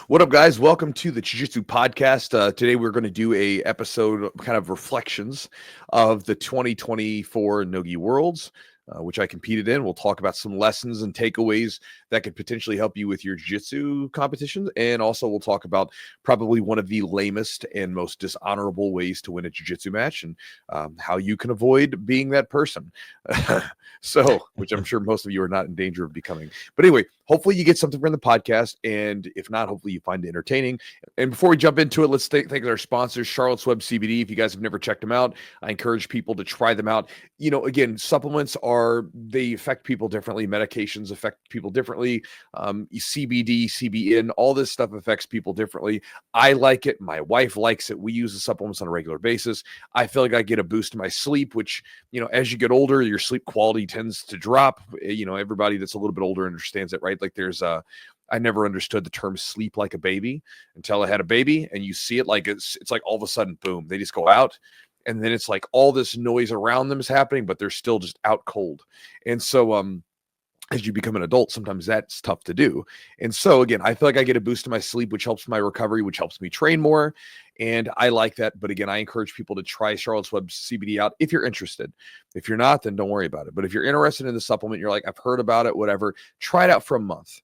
What up, guys? Welcome to the Chewjitsu podcast. Today we're going to do a episode, kind of reflections of the 2024 Nogi Worlds, which I competed in. We'll talk about some lessons and takeaways that could potentially help you with your jiu-jitsu competitions, and also we'll talk about probably one of the lamest and most dishonorable ways to win a jiu-jitsu match, and how you can avoid being that person. Which I'm sure most of you are not in danger of becoming. But anyway, hopefully you get something from the podcast, and if not, hopefully you find it entertaining. And before we jump into it, let's thank our sponsors, Charlotte's Web CBD. If you guys have never checked them out, I encourage people to try them out. Again, supplements they affect people differently. Medications affect people differently. CBD, CBN, all this stuff affects people differently. I like it. My wife likes it. We use the supplements on a regular basis. I feel like I get a boost in my sleep, which, as you get older, your sleep quality tends to drop. Everybody that's a little bit older understands it, right? Like I never understood the term sleep like a baby until I had a baby, and you see it like it's like all of a sudden, boom, they just go out. And then it's like all this noise around them is happening, but they're still just out cold. And so, as you become an adult, sometimes that's tough to do. And so again, I feel like I get a boost in my sleep, which helps my recovery, which helps me train more. And I like that. But again, I encourage people to try Charlotte's Web CBD out if you're interested. If you're not, then don't worry about it. But if you're interested in the supplement, you're like, I've heard about it, whatever, try it out for a month.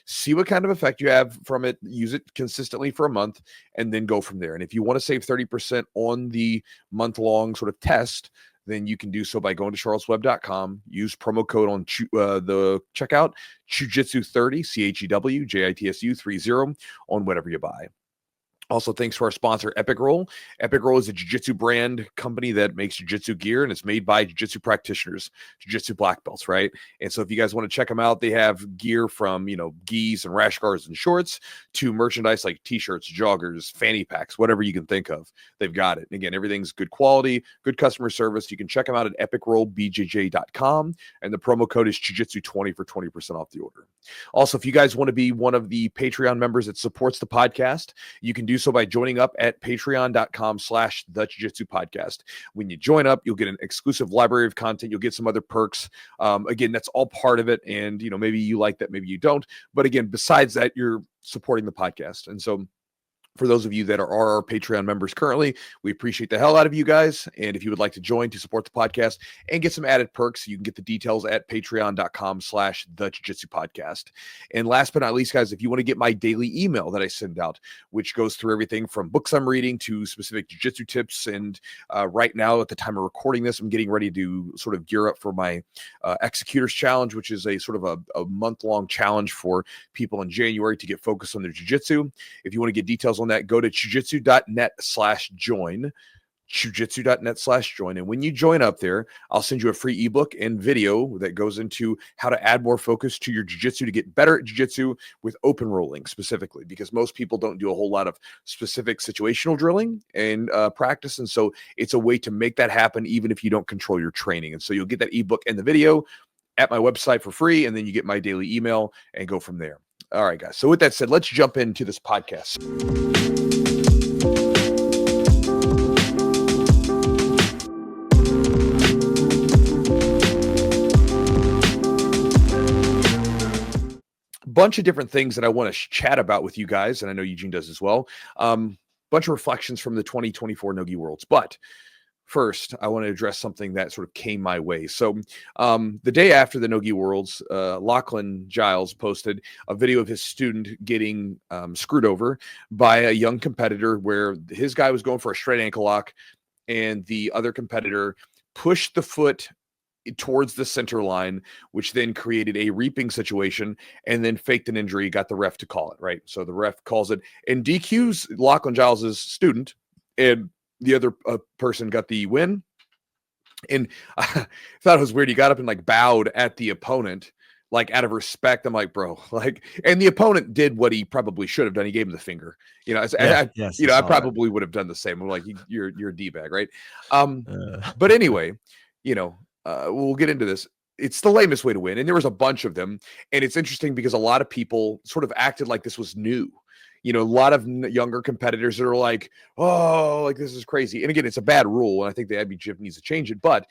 See what kind of effect you have from it. Use it consistently for a month and then go from there. And if you want to save 30% on the month-long sort of test, then you can do so by going to charlesweb.com. Use promo code on the checkout, Chewjitsu30, CHEWJITSU 30 on whatever you buy. Also, thanks to our sponsor, Epic Roll. Epic Roll is a jiu-jitsu brand company that makes jiu-jitsu gear, and it's made by jiu-jitsu practitioners, jiu-jitsu black belts, right? And so if you guys want to check them out, they have gear from, gis and rash guards and shorts to merchandise like t-shirts, joggers, fanny packs, whatever you can think of. They've got it. And again, everything's good quality, good customer service. You can check them out at epicrollbjj.com, and the promo code is Chewjitsu20 for 20% off the order. Also, if you guys want to be one of the Patreon members that supports the podcast, you can do so by joining up at patreon.com/the Jiu-Jitsu podcast. When you join up, you'll get an exclusive library of content. You'll get some other perks. Again, that's all part of it. And, maybe you like that, maybe you don't. But again, besides that, you're supporting the podcast. And so for those of you that are our Patreon members currently, we appreciate the hell out of you guys. And if you would like to join to support the podcast and get some added perks, you can get the details at patreon.com/the Jiu-Jitsu podcast. And last but not least, guys, if you want to get my daily email that I send out, which goes through everything from books I'm reading to specific jiu-jitsu tips. And right now, at the time of recording this, I'm getting ready to sort of gear up for my Executors Challenge, which is a sort of a month-long challenge for people in January to get focused on their jiu-jitsu. If you want to get details on that, go to chujitsu.net/join, chujitsu.net/join. And when you join up there, I'll send you a free ebook and video that goes into how to add more focus to your jiu-jitsu to get better at jiu-jitsu with open rolling specifically, because most people don't do a whole lot of specific situational drilling and practice. And so it's a way to make that happen even if you don't control your training. And so you'll get that ebook and the video at my website for free, and then you get my daily email and go from there. All right, guys. So with that said, let's jump into this podcast. Bunch of different things that I want to chat about with you guys, and I know Eugene does as well. Bunch of reflections from the 2024 Nogi Worlds. But first, I want to address something that sort of came my way. So the day after the Nogi Worlds, Lachlan Giles posted a video of his student getting screwed over by a young competitor where his guy was going for a straight ankle lock, and the other competitor pushed the foot towards the center line, which then created a reaping situation and then faked an injury, got the ref to call it, right? So the ref calls it and DQs Lachlan Giles' student, and the other person got the win. And I thought it was weird. He got up and bowed at the opponent, out of respect. I'm like, bro, and the opponent did what he probably should have done. He gave him the finger, I probably would have done the same. I'm like, you're a D-bag, right? But anyway, we'll get into this. It's the lamest way to win. And there was a bunch of them. And it's interesting because a lot of people sort of acted like this was new. A lot of younger competitors that are like, oh, this is crazy. And again, it's a bad rule. And I think the IBJJF needs to change it. But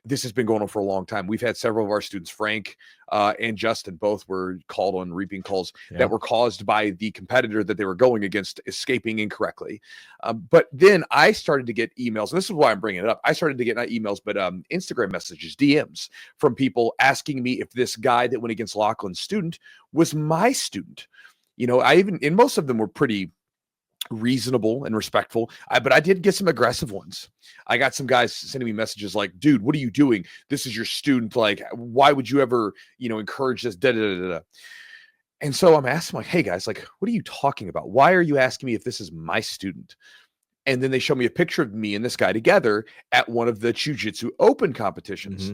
this has been going on for a long time. We've had several of our students, Frank and Justin, both were called on reaping calls that were caused by the competitor that they were going against escaping incorrectly. But then I started to get emails, and this is why I'm bringing it up. I started to get not emails, but Instagram messages, DMs from people asking me if this guy that went against Lachlan's student was my student. And most of them were pretty reasonable and respectful, but I did get some aggressive ones. I got some guys sending me messages like, dude, what are you doing? This is your student. Like, why would you ever, encourage this? Da, da, da, da. And so I'm asking, like, hey guys, like, what are you talking about? Why are you asking me if this is my student? And then they show me a picture of me and this guy together at one of the Chewjitsu Open competitions.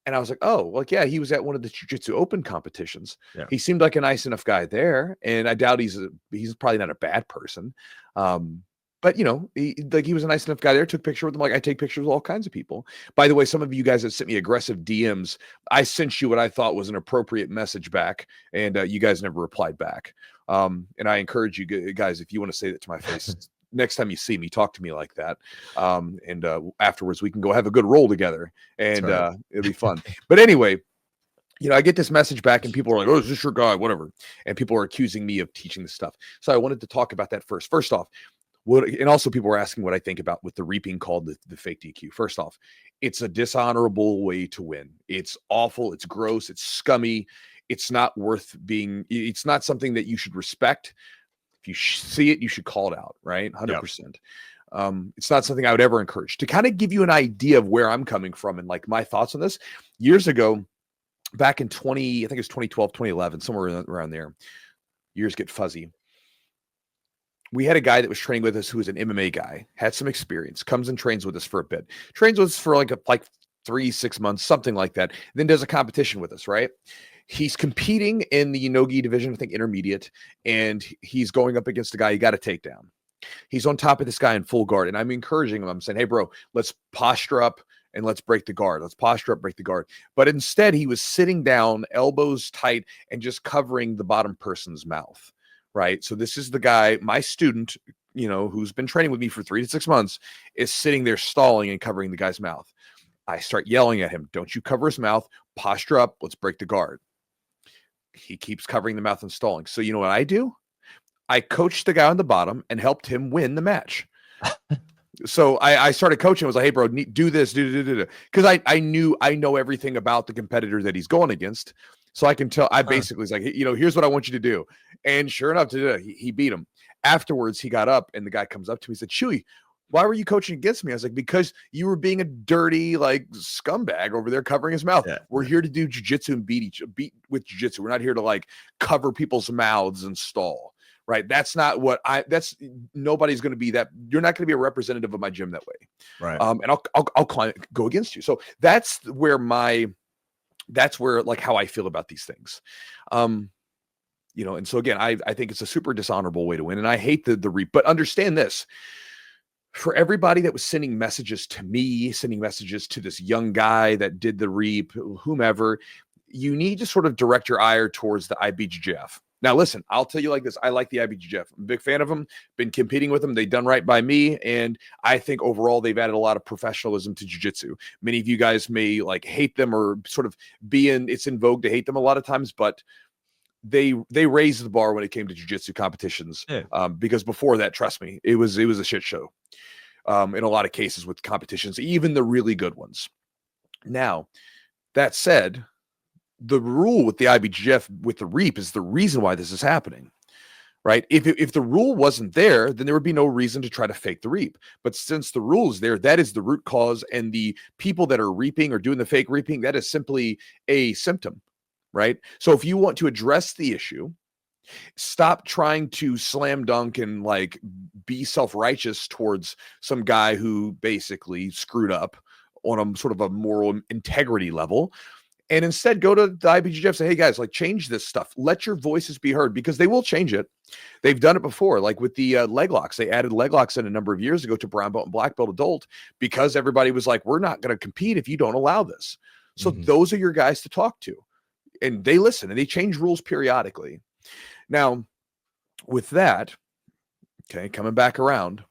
And I was like, oh, like, yeah, he was at one of the Jiu-Jitsu Open competitions. Yeah. He seemed like a nice enough guy there. And I doubt he's probably not a bad person. But, he was a nice enough guy there, took a picture with him. Like, I take pictures with all kinds of people. By the way, some of you guys that sent me aggressive DMs, I sent you what I thought was an appropriate message back. And you guys never replied back. And I encourage you guys, if you want to say that to my face, next time you see me, talk to me like that. And afterwards we can go have a good roll together, and it'll be fun. But anyway, I get this message back and people are like, oh, is this your guy? Whatever. And people are accusing me of teaching this stuff. So I wanted to talk about that first. First off, and also people were asking what I think about with the reaping called the fake DQ. First off, it's a dishonorable way to win. It's awful. It's gross. It's scummy. It's not it's not something that you should respect. If you see it, you should call it out, right? 100%. Yep. It's not something I would ever encourage. To kind of give you an idea of where I'm coming from and like my thoughts on this, years ago, back in I think it was 2012, 2011, somewhere around there, years get fuzzy. We had a guy that was training with us who was an MMA guy, had some experience, comes and trains with us for a bit, trains with us for like 3-6 months, something like that, then does a competition with us, right? He's competing in the no-gi division, I think intermediate, and he's going up against a guy he got a takedown. He's on top of this guy in full guard, and I'm encouraging him. I'm saying, hey, bro, let's posture up and let's break the guard. Let's posture up, break the guard. But instead, he was sitting down, elbows tight, and just covering the bottom person's mouth, right? So this is the guy, my student, who's been training with me for 3 to 6 months, is sitting there stalling and covering the guy's mouth. I start yelling at him, don't you cover his mouth, posture up, let's break the guard. He keeps covering the mouth and stalling. So you know what I do? I coached the guy on the bottom and helped him win the match. So I started coaching. I was like, hey, bro, do this, do. Because I know everything about the competitor that he's going against. So I can tell, I basically was like, hey, here's what I want you to do. And sure enough, he beat him. Afterwards, he got up and the guy comes up to me and said, Chewy, why were you coaching against me? I was like, because you were being a dirty, like, scumbag over there covering his mouth. Yeah. We're here to do jiu-jitsu and beat with jiu-jitsu. We're not here to like cover people's mouths and stall, right? That's not what nobody's going to be that. You're not going to be a representative of my gym that way. Right. And I'll go against you. So that's where like how I feel about these things. And so again, I think it's a super dishonorable way to win. And I hate the reap, but understand this. For everybody that was sending messages to me, sending messages to this young guy that did the reap, whomever, you need to sort of direct your ire towards the IBJJF. Now, listen, I'll tell you like this. I like the IBJJF. I'm a big fan of them, been competing with them. They've done right by me. And I think overall, they've added a lot of professionalism to jiu-jitsu. Many of you guys may like hate them or sort of it's in vogue to hate them a lot of times, but they raised the bar when it came to jiu-jitsu competitions. Yeah. Because before that, trust me, it was a shit show. In a lot of cases with competitions, even the really good ones. Now, that said, the rule with the IBJJF with the reap is the reason why this is happening, right? If the rule wasn't there, then there would be no reason to try to fake the reap. But since the rule is there, that is the root cause, and the people that are reaping or doing the fake reaping, that is simply a symptom, right? So if you want to address the issue, stop trying to slam dunk and like be self-righteous towards some guy who basically screwed up on a sort of a moral integrity level, and instead go to the IBJJF and say, hey guys, like change this stuff. Let your voices be heard, because they will change it. They've done it before, like with the leg locks. They added leg locks in a number of years ago to brown belt and black belt adult, because everybody was like, we're not going to compete if you don't allow this. So those are your guys to talk to, and they listen and they change rules periodically. Now, with that, okay, coming back around,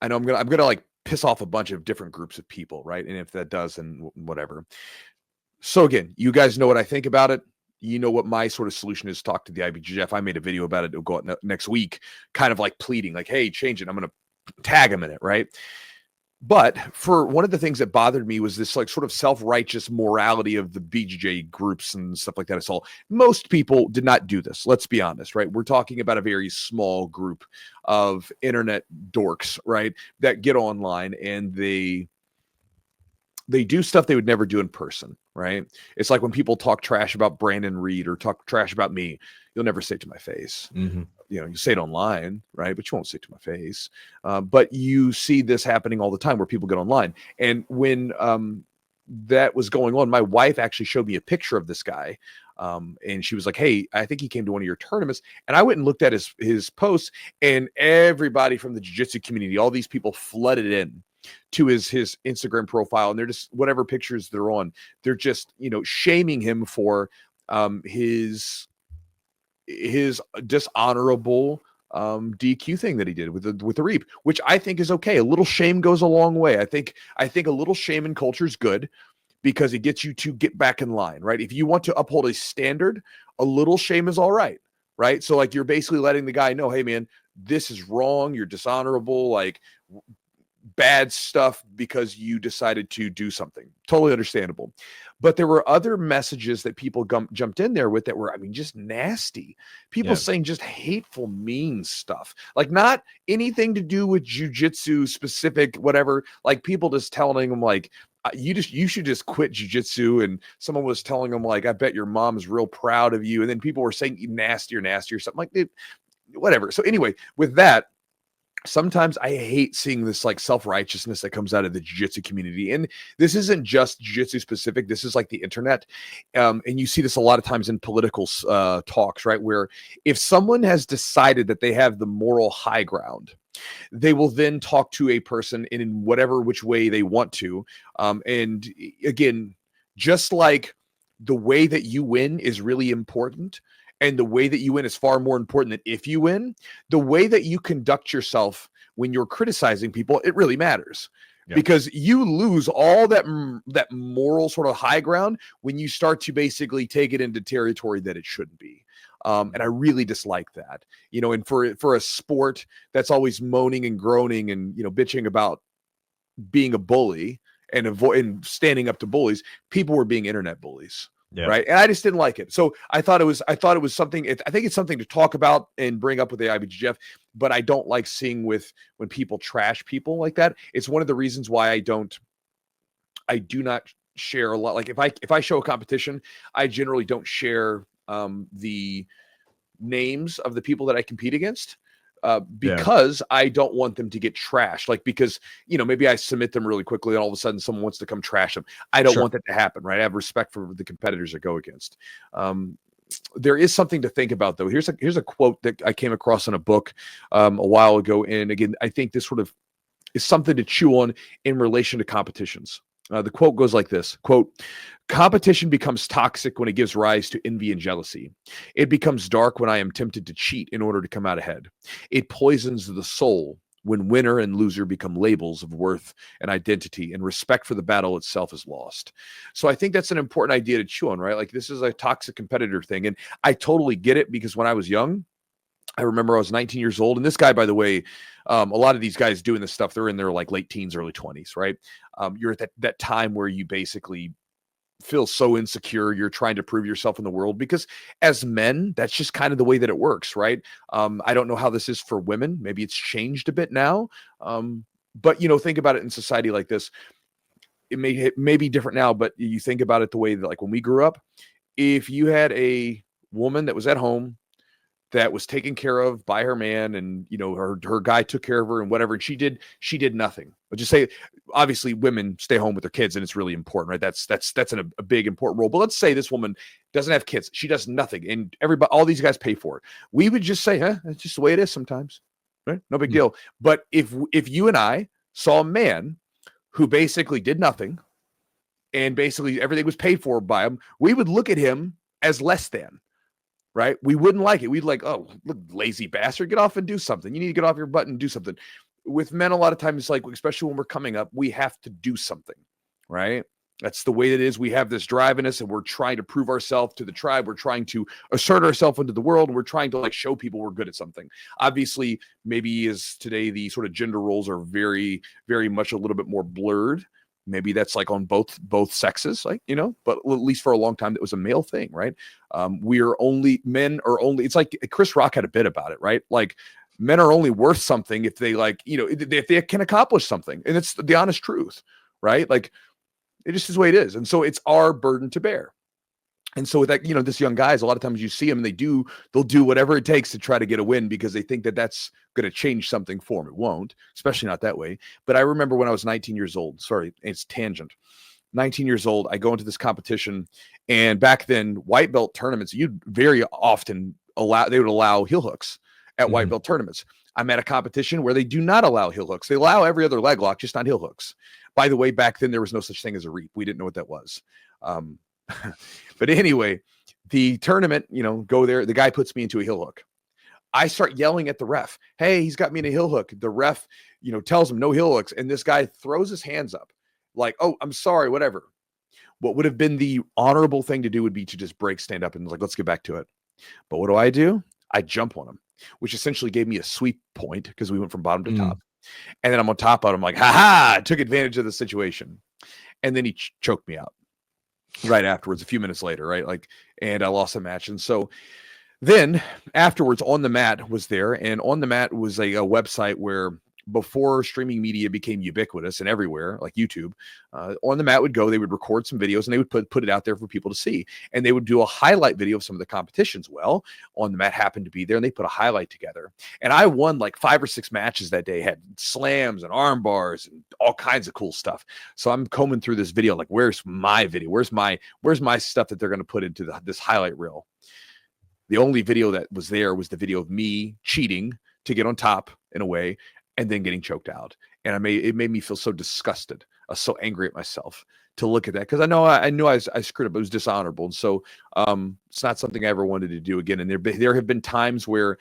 I know I'm gonna like piss off a bunch of different groups of people, right? And if that does, then whatever. So again, you guys know what I think about it. You know what my sort of solution is. Talk to the IBJJF. I made a video about it. It'll go out next week, kind of like pleading, like, hey, change it. I'm going to tag him in it, right? But for one of the things that bothered me was this like sort of self-righteous morality of the BJJ groups and stuff like that. It's all, most people did not do this. Let's be honest, right? We're talking about a very small group of internet dorks, right? That get online and they do stuff they would never do in person, right? It's like when people talk trash about Brandon Reed or talk trash about me, you'll never say it to my face. Mm-hmm. You know, you say it online, right? But you won't say it to my face. But you see this happening all the time where people get online. And when that was going on, my wife actually showed me a picture of this guy. And she was like, hey, I think he came to one of your tournaments. And I went and looked at his posts, and everybody from the jiu-jitsu community, all these people flooded in to his Instagram profile. And they're just, whatever pictures they're on, they're just, you know, shaming him for his dishonorable DQ thing that he did with the reap, which I think is okay. A little shame goes a long way. I think a little shame in culture is good because it gets you to get back in line, right? If you want to uphold a standard, a little shame is all right, right? So like you're basically letting the guy know, hey man, this is wrong. You're dishonorable, like bad stuff because you decided to do something. Totally understandable. But there were other messages that people jumped in there with that were, I mean, just nasty. People saying just hateful, mean stuff. Like not anything to do with jiu-jitsu specific, whatever. Like people just telling them like, you should just quit jiu-jitsu. And someone was telling them like, I bet your mom's real proud of you. And then people were saying nasty or something like that. Whatever. So anyway, with that, sometimes I hate seeing this like self-righteousness that comes out of the jiu-jitsu community. And this isn't just jiu-jitsu specific. This is like the internet. And you see this a lot of times in political talks, right? Where if someone has decided that they have the moral high ground, they will then talk to a person in whatever which way they want to. And again, just like the way that you win is really important, and the way that you win is far more important than if you win. The way that you conduct yourself when you're criticizing people, it really matters. Because you lose all that moral sort of high ground when you start to basically take it into territory that it shouldn't be. And I really dislike that, you know, and for a sport that's always moaning and groaning and, you know, bitching about being a bully and standing up to bullies, people were being internet bullies. Yeah. Right. And I just didn't like it. So I thought it was something, I think it's something to talk about and bring up with the IBJJF, but I don't like seeing when people trash people like that. It's one of the reasons why I do not share a lot. Like if I show a competition, I generally don't share the names of the people that I compete against. Because I don't want them to get trashed. Like, because, you know, maybe I submit them really quickly and all of a sudden someone wants to come trash them. I don't want that to happen, right? I have respect for the competitors that go against. There is something to think about, though. Here's a quote that I came across in a book a while ago. And again, I think this sort of is something to chew on in relation to competitions. The quote goes like this, quote, "Competition becomes toxic when it gives rise to envy and jealousy. It becomes dark when I am tempted to cheat in order to come out ahead. It poisons the soul when winner and loser become labels of worth and identity, and respect for the battle itself is lost." So I think that's an important idea to chew on, right? Like this is a toxic competitor thing. And I totally get it, because when I was young, I remember I was 19 years old. And this guy, by the way, a lot of these guys doing this stuff, they're in their like late teens, early 20s, right? You're at that time where you basically feel so insecure. You're trying to prove yourself in the world, because as men, that's just kind of the way that it works, right? I don't know how this is for women. Maybe it's changed a bit now. But, you know, think about it in society like this. It may be different now, but you think about it the way that, like when we grew up, if you had a woman that was at home, that was taken care of by her man, and, you know, her guy took care of her and whatever, and she did nothing. I'll just say, obviously women stay home with their kids and it's really important, right? That's a big important role. But let's say this woman doesn't have kids. She does nothing, and all these guys pay for it. We would just say, that's just the way it is sometimes, right? No big deal. But if you and I saw a man who basically did nothing and basically everything was paid for by him, we would look at him as less than. Right? We wouldn't like it. We'd like, oh, look, lazy bastard, get off and do something. You need to get off your butt and do something. with men, a lot of times, like, especially when we're coming up, we have to do something, right? That's the way it is. We have this drive in us, and we're trying to prove ourselves to the tribe. We're trying to assert ourselves into the world, and we're trying to like show people we're good at something. Obviously, maybe as today, the sort of gender roles are very, very much a little bit more blurred. Maybe that's like on both sexes, like, you know, but at least for a long time, it was a male thing, right? Men are only, it's like Chris Rock had a bit about it, right? Like, men are only worth something if they like, you know, if they can accomplish something. And it's the honest truth, right? Like, it just is the way it is. And so it's our burden to bear. And so with that, you know, this young guys, a lot of times you see them and they'll do whatever it takes to try to get a win because they think that that's going to change something for them. It won't, especially not that way. But I remember when I was 19 years old, sorry, it's tangent. 19 years old, I go into this competition, and back then white belt tournaments, you'd very often they would allow heel hooks at white belt tournaments. I'm at a competition where they do not allow heel hooks. They allow every other leg lock, just not heel hooks. By the way, back then there was no such thing as a reap. We didn't know what that was. But anyway, the tournament, you know, go there. The guy puts me into a heel hook. I start yelling at the ref. Hey, he's got me in a heel hook. The ref, you know, tells him no heel hooks. And this guy throws his hands up like, oh, I'm sorry, whatever. What would have been the honorable thing to do would be to just stand up and like, let's get back to it. But what do? I jump on him, which essentially gave me a sweep point because we went from bottom to top. And then I'm on top of him like, ha, took advantage of the situation. And then he choked me out right afterwards, a few minutes later, right? Like, and I lost the match. And so then afterwards, On the Mat was there, and On the Mat was a website where before streaming media became ubiquitous and everywhere, like YouTube, On the Mat would go, they would record some videos and they would put it out there for people to see. And they would do a highlight video of some of the competitions. Well, On the Mat happened to be there and they put a highlight together. And I won like 5 or 6 matches that day, had slams and arm bars and all kinds of cool stuff. So I'm combing through this video, like, where's my video? Where's my stuff that they're going to put into this highlight reel? The only video that was there was the video of me cheating to get on top in a way, and then getting choked out. And it made me feel so disgusted. I was so angry at myself to look at that because I knew I screwed up. It was dishonorable. And so it's not something I ever wanted to do again. And there have been times where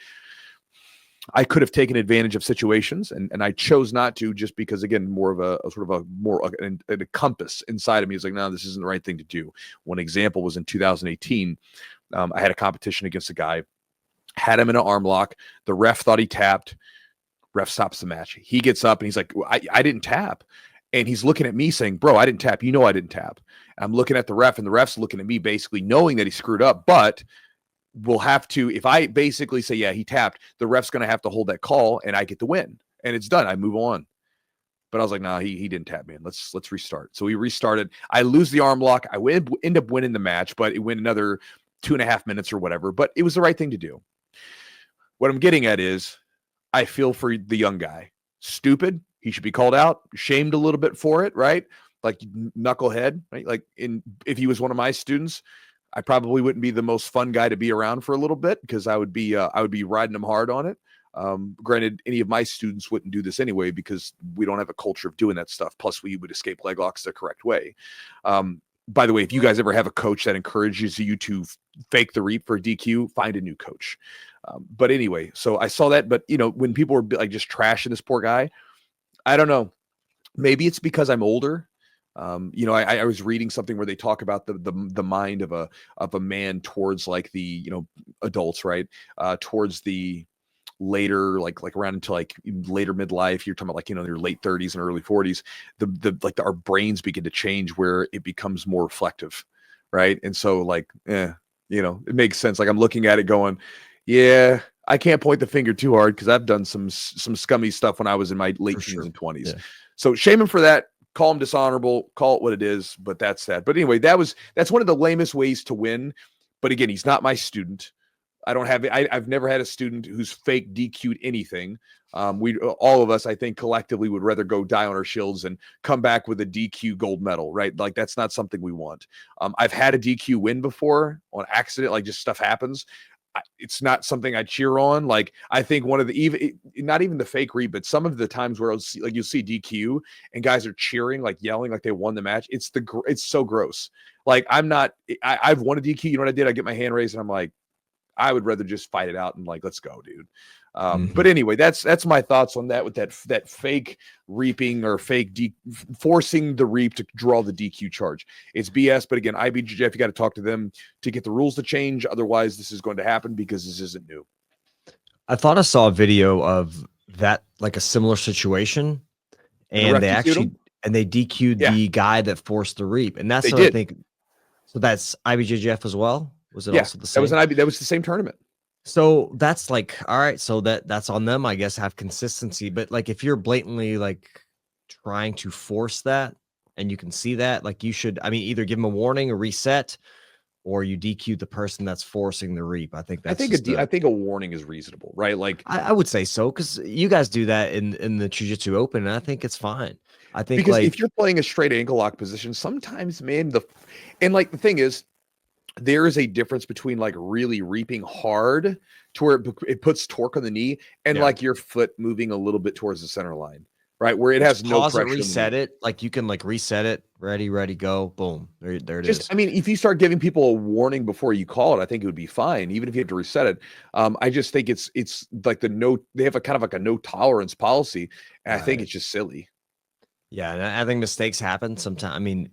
I could have taken advantage of situations and I chose not to, just because, again, more of a compass inside of me is like, no, this isn't the right thing to do. One example was in 2018. I had a competition against a guy, had him in an arm lock. The ref thought he tapped. Ref stops the match. He gets up and he's like, I didn't tap. And he's looking at me saying, bro, I didn't tap. You know I didn't tap. I'm looking at the ref, and the ref's looking at me basically knowing that he screwed up, but we'll have to, if I basically say, yeah, he tapped, the ref's going to have to hold that call and I get the win. And it's done. I move on. But I was like, nah, he didn't tap me in. Let's restart. So we restarted. I lose the arm lock. I end up winning the match, but it went another 2.5 minutes or whatever. But it was the right thing to do. What I'm getting at is, I feel for the young guy. Stupid. He should be called out, shamed a little bit for it, right? Like, knucklehead, right? Like, if he was one of my students, I probably wouldn't be the most fun guy to be around for a little bit because I would be riding him hard on it. Granted, any of my students wouldn't do this anyway because we don't have a culture of doing that stuff. Plus, we would escape leg locks the correct way. By the way, if you guys ever have a coach that encourages you to fake the reap for DQ, find a new coach. But anyway, so I saw that. But, you know, when people were like just trashing this poor guy, I don't know. Maybe it's because I'm older. You know, I was reading something where they talk about the mind of a man towards like the, you know, adults, right? Towards the later, like around until like later midlife. You're talking about like, you know, your late 30s and early 40s. Our brains begin to change where it becomes more reflective, right? And so like, you know, it makes sense. Like, I'm looking at it going, yeah, I can't point the finger too hard because I've done some scummy stuff when I was in my late teens and 20s. Yeah. So shame him for that. Call him dishonorable. Call it what it is. But that's that. But anyway, that's one of the lamest ways to win. But again, he's not my student. I've never had a student who's fake DQ'd anything. All of us, I think, collectively would rather go die on our shields and come back with a DQ gold medal, right? Like, that's not something we want. I've had a DQ win before on accident, like just stuff happens. It's not something I cheer on. Like, I think one of the, not even the fake read, but some of the times where you'll see DQ and guys are cheering, like yelling, like they won the match. It's so gross. Like, I've won a DQ. You know what I did? I get my hand raised and I'm like, I would rather just fight it out and like, let's go, dude. But anyway, that's my thoughts on that with that fake reaping or forcing the reap to draw the DQ charge. It's BS. But again, IBJJF, you got to talk to them to get the rules to change. Otherwise, this is going to happen because this isn't new. I thought I saw a video of that, like a similar situation, and they DQ'd the guy that forced the reap, and that's what I think. So that's IBJJF as well. Was it also the same? That was the same tournament. So that's like, all right, so that's on them, I guess, have consistency. But like, if you're blatantly like trying to force that, and you can see that, like, you should, I mean, either give them a warning, a reset, or you DQ the person that's forcing the reap. I think that's I think a warning is reasonable, right? Like, I would say so, because you guys do that in the Jiu-Jitsu Open, and I think it's fine. I think because if you're playing a straight ankle lock position, sometimes, man, the thing is, there is a difference between like really reaping hard to where it puts torque on the knee and like your foot moving a little bit towards the center line, right? Where it has no pressure. Reset it. Like, you can like reset it. Ready, go. Boom. There it is. I mean, if you start giving people a warning before you call it, I think it would be fine, even if you have to reset it. I just think it's like they have a kind of like a no tolerance policy. And I think it's just silly. Yeah. And I think mistakes happen sometimes. I mean,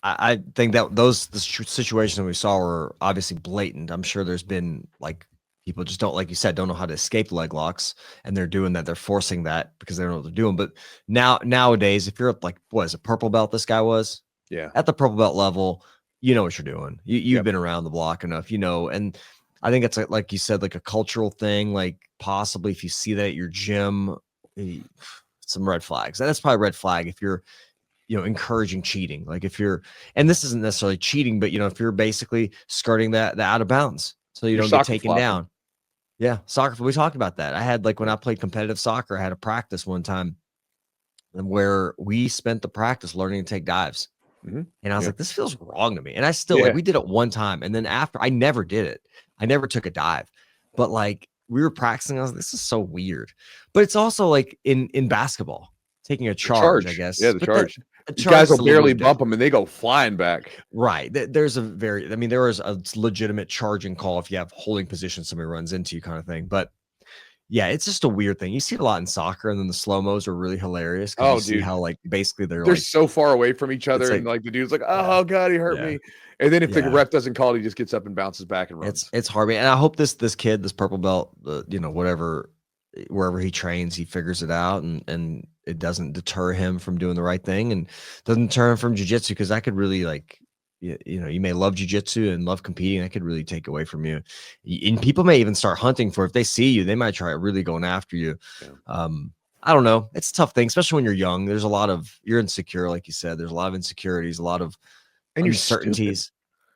I think that the situations we saw were obviously blatant. I'm sure there's been like people just don't, like you said, don't know how to escape leg locks, and they're doing that. They're forcing that because they don't know what they're doing. But nowadays, if you're like, what is a purple belt? This guy was at the purple belt level. You know what you're doing. You've been around the block enough, and I think it's like you said, like a cultural thing. Like, possibly if you see that at your gym, some red flags. That's probably a red flag if you're encouraging cheating. Like, if you're, and this isn't necessarily cheating, but if you're basically skirting the out of bounds so you don't get taken down. Yeah. Soccer. We talked about that. I had, like, when I played competitive soccer, I had a practice one time where we spent the practice learning to take dives. And I was like, this feels wrong to me. And I still like, we did it one time. And then after, I never did it. I never took a dive, but like, we were practicing. I was like, this is so weird. But it's also like in basketball, taking a charge, I guess. Yeah, the charge. These guys will barely bump them and they go flying back. Right. There was a legitimate charging call if you have holding position, somebody runs into you, kind of thing. But yeah, it's just a weird thing. You see it a lot in soccer, and then the slow-mos are really hilarious. Oh, you see how, like, basically they're like, so far away from each other, and like the dude's like, oh God, he hurt me. And then if the ref doesn't call it, he just gets up and bounces back and runs. It's hard, man. And I hope this kid, this purple belt, wherever he trains, he figures it out, and it doesn't deter him from doing the right thing, and doesn't deter him from jiu-jitsu, because that could really, like, you may love jiu-jitsu and love competing. That could really take away from you. And people may even start hunting for, if they see you, they might try really going after you. Yeah. I don't know. It's a tough thing, especially when you're young. There's a lot of, you're insecure, like you said. There's a lot of insecurities, a lot of uncertainties.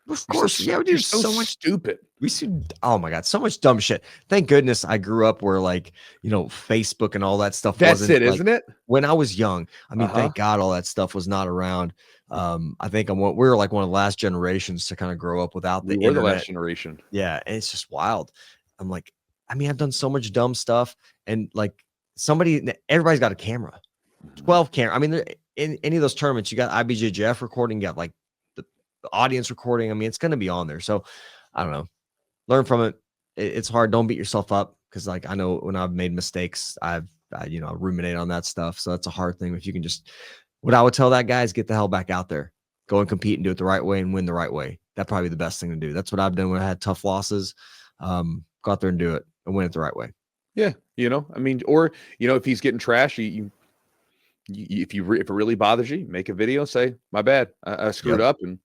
Of course, you're so much stupid. We see, oh my God, so much dumb shit. Thank goodness I grew up where, like, Facebook and all that stuff wasn't. That's it, isn't it? When I was young, I mean, thank God all that stuff was not around. I think we were like one of the last generations to kind of grow up without the internet. We're the last generation. Yeah, and it's just wild. I'm like, I mean, I've done so much dumb stuff, and like everybody's got a camera, 12 camera. I mean, in any of those tournaments, you got IBJJF recording, you got like the audience recording. I mean, it's going to be on there. So I don't know. Learn from it. It's hard. Don't beat yourself up, because like, I know when I've made mistakes, I ruminate on that stuff. So that's a hard thing. If you can just, what I would tell that guy is get the hell back out there, go and compete and do it the right way and win the right way. That'd probably be the best thing to do. That's what I've done when I had tough losses. Go out there and do it and win it the right way. Yeah. I mean, or, if he's getting trash, if it really bothers you, make a video, say, my bad, I screwed up, and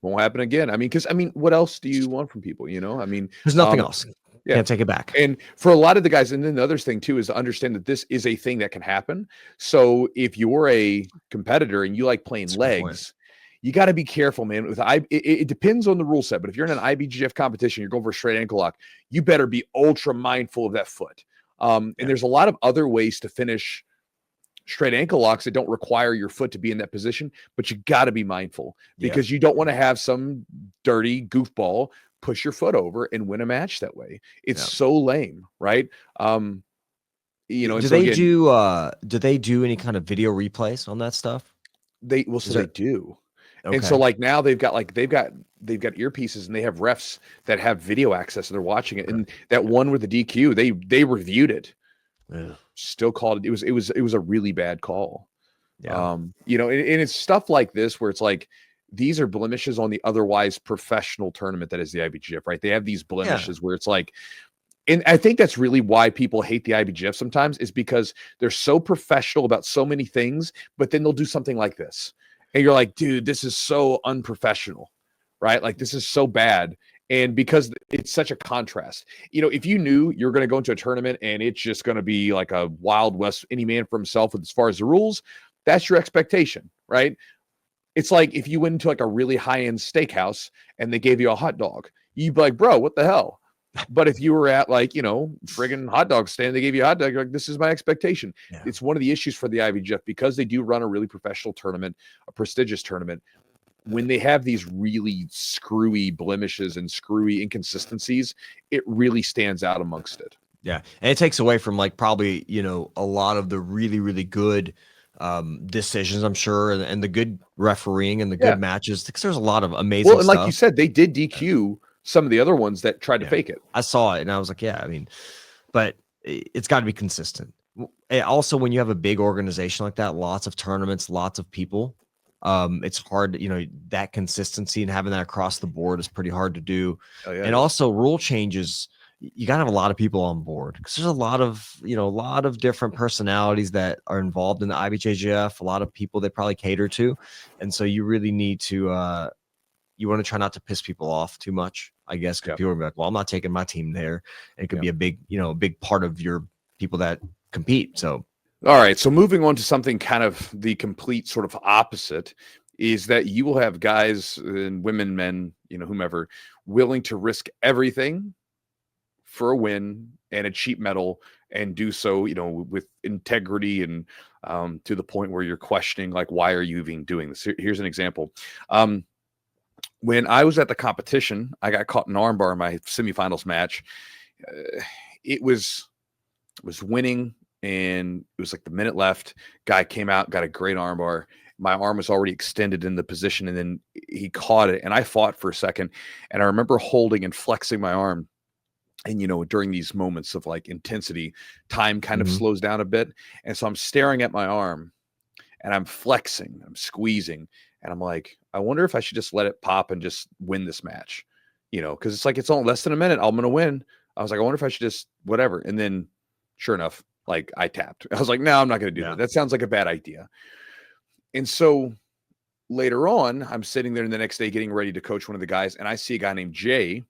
won't happen again. I mean, what else do you want from people? I mean, there's nothing else. Yeah, can't take it back. And for a lot of the guys, and then the other thing too is to understand that this is a thing that can happen. So if you're a competitor and you like playing legs, you got to be careful, man. It depends on the rule set, but if you're in an IBJJF competition, you're going for a straight ankle lock, you better be ultra mindful of that foot. And there's a lot of other ways to finish straight ankle locks that don't require your foot to be in that position, but you got to be mindful, because you don't want to have some dirty goofball push your foot over and win a match that way. It's so lame, right? Do they do any kind of video replays on that stuff? They do. And so Okay. like now they've got earpieces and they have refs that have video access and they're watching it. And that one with the DQ, they reviewed it. Yeah. Still called it. It was a really bad call. Yeah. You know, and it's stuff like this where it's like these are blemishes on the otherwise professional tournament that is the IBJJF, right? They have these blemishes where it's like, and I think that's really why people hate the IBJJF sometimes, is because they're so professional about so many things, but then they'll do something like this. And you're like, dude, this is so unprofessional, right? Like this is so bad. And because it's such a contrast, you know, if you knew you're going to go into a tournament and it's just going to be like a Wild West, any man for himself as far as the rules, that's your expectation, right? It's like if you went into like a really high-end steakhouse and they gave you a hot dog, you'd be like, bro, what the hell? But if you were at like, you know, friggin' hot dog stand, they gave you a hot dog, you're like, this is my expectation. Yeah. It's one of the issues for the IBJJF because they do run a really professional tournament, a prestigious tournament. When they have these really screwy blemishes and screwy inconsistencies, it really stands out amongst it. Yeah. And it takes away from like probably, you know, a lot of the really, really good decisions, I'm sure, and the good refereeing and the good matches, because there's a lot of amazing and like stuff. you said, they did DQ some of the other ones that tried to fake it. I saw it and I was like, yeah, I mean, but it's got to be consistent. And also, when you have a big organization like that, lots of tournaments, lots of people, it's hard, you know, that consistency and having that across the board is pretty hard to do. And also rule changes, you gotta have a lot of people on board because there's a lot of, you know, a lot of different personalities that are involved in the IBJJF, a lot of people they probably cater to. And so you really need to, you want to try not to piss people off too much, I guess, because people are like, well, I'm not taking my team there. And it could be a big, you know, a big part of your people that compete. So, all right. So moving on to something kind of the complete sort of opposite is that you will have guys and women, men, you know, whomever, willing to risk everything for a win and a cheap medal and do so, you know, with integrity and to the point where you're questioning, like, why are you even doing this? Here's an example. When I was at the competition, I got caught in armbar in my semifinals match. It was winning, and it was like the minute left. Guy came out, got a great armbar. My arm was already extended in the position, and then he caught it, and I fought for a second. And I remember holding and flexing my arm. And, you know, during these moments of like intensity, time kind of slows down a bit. And so I'm staring at my arm and I'm flexing, I'm squeezing. And I'm like, I wonder if I should just let it pop and just win this match, you know, because it's like, it's only less than a minute. I'm going to win. I was like, I wonder if I should just whatever. And then sure enough, like I tapped. I was like, no, I'm not going to do that. That sounds like a bad idea. And so later on, I'm sitting there the next day getting ready to coach one of the guys. And I see a guy named Jay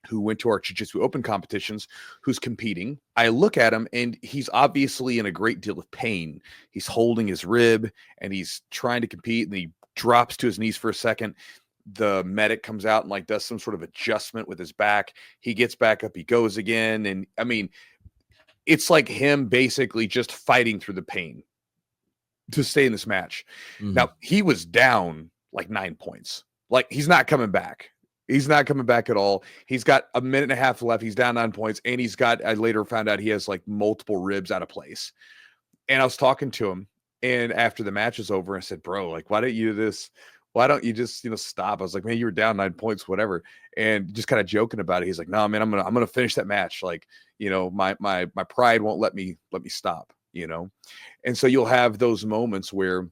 who went to our Jiu-Jitsu open competitions, who's competing. I look at him and he's obviously in a great deal of pain. He's holding his rib and he's trying to compete, and he drops to his knees for a second. The medic comes out and like does some sort of adjustment with his back. He gets back up, he goes again. And I mean, it's like him basically just fighting through the pain to stay in this match. Now, he was down like 9 points. Like, he's not coming back. He's not coming back at all. He's got a minute and a half left. He's down 9 points. And he's got, I later found out he has like multiple ribs out of place. And I was talking to him. And after the match was over, I said, bro, like, why don't you do this? Why don't you just, you know, stop? I was like, man, you were down 9 points, whatever. And just kind of joking about it. He's like, no, man, I'm going to finish that match. Like, you know, my pride won't let me stop, you know? And so you'll have those moments where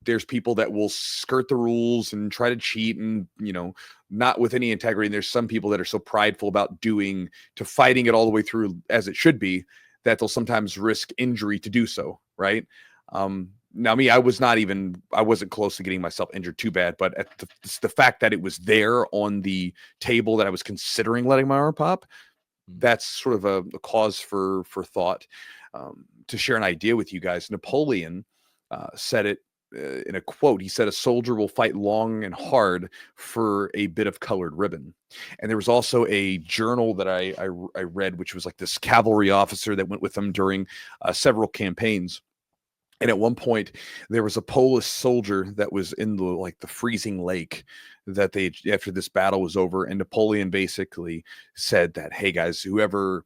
there's people that will skirt the rules and try to cheat and, you know, not with any integrity. And there's some people that are so prideful about fighting it all the way through as it should be, that they'll sometimes risk injury to do so. Right. Now me, I wasn't close to getting myself injured too bad, but at the fact that it was there on the table that I was considering letting my arm pop, that's sort of a cause for thought. To share an idea with you guys, Napoleon said it in a quote. He said, a soldier will fight long and hard for a bit of colored ribbon. And there was also a journal that I read, which was like this cavalry officer that went with him during several campaigns. And at one point there was a Polish soldier that was in the freezing lake that after this battle was over. And Napoleon basically said that, hey guys, whoever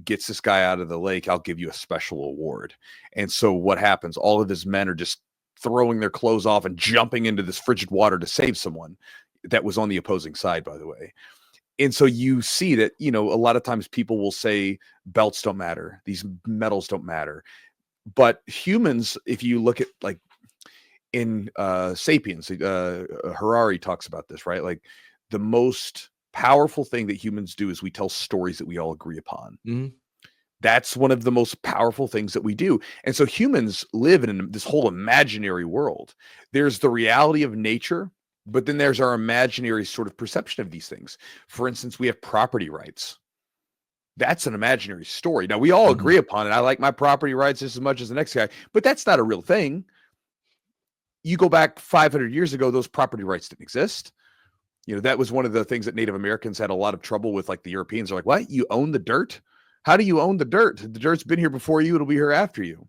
gets this guy out of the lake, I'll give you a special award. And so what happens? All of his men are just throwing their clothes off and jumping into this frigid water to save someone that was on the opposing side, by the way. And so you see that, a lot of times people will say belts don't matter. These medals don't matter. But humans, if you look at like in Sapiens, Harari talks about this, right? Like the most powerful thing that humans do is we tell stories that we all agree upon. Mhm. That's one of the most powerful things that we do. And so humans live in this whole imaginary world. There's the reality of nature, but then there's our imaginary sort of perception of these things. For instance, we have property rights. That's an imaginary story. Now, we all agree upon it. I like my property rights just as much as the next guy, but that's not a real thing. You go back 500 years ago, those property rights didn't exist. That was one of the things that Native Americans had a lot of trouble with. Like the Europeans are like, what? You own the dirt? How do you own the dirt? The dirt's been here before you. It'll be here after you.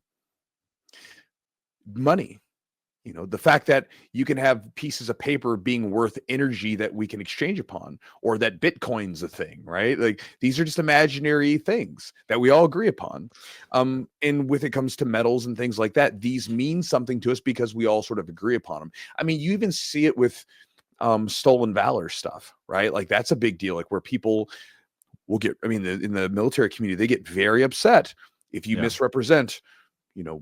Money. The fact that you can have pieces of paper being worth energy that we can exchange upon, or that Bitcoin's a thing, right? Like these are just imaginary things that we all agree upon. And with it comes to metals and things like that, these mean something to us because we all sort of agree upon them. I mean, you even see it with stolen valor stuff, right? Like that's a big deal. Like where people will get, in the military community, they get very upset if you misrepresent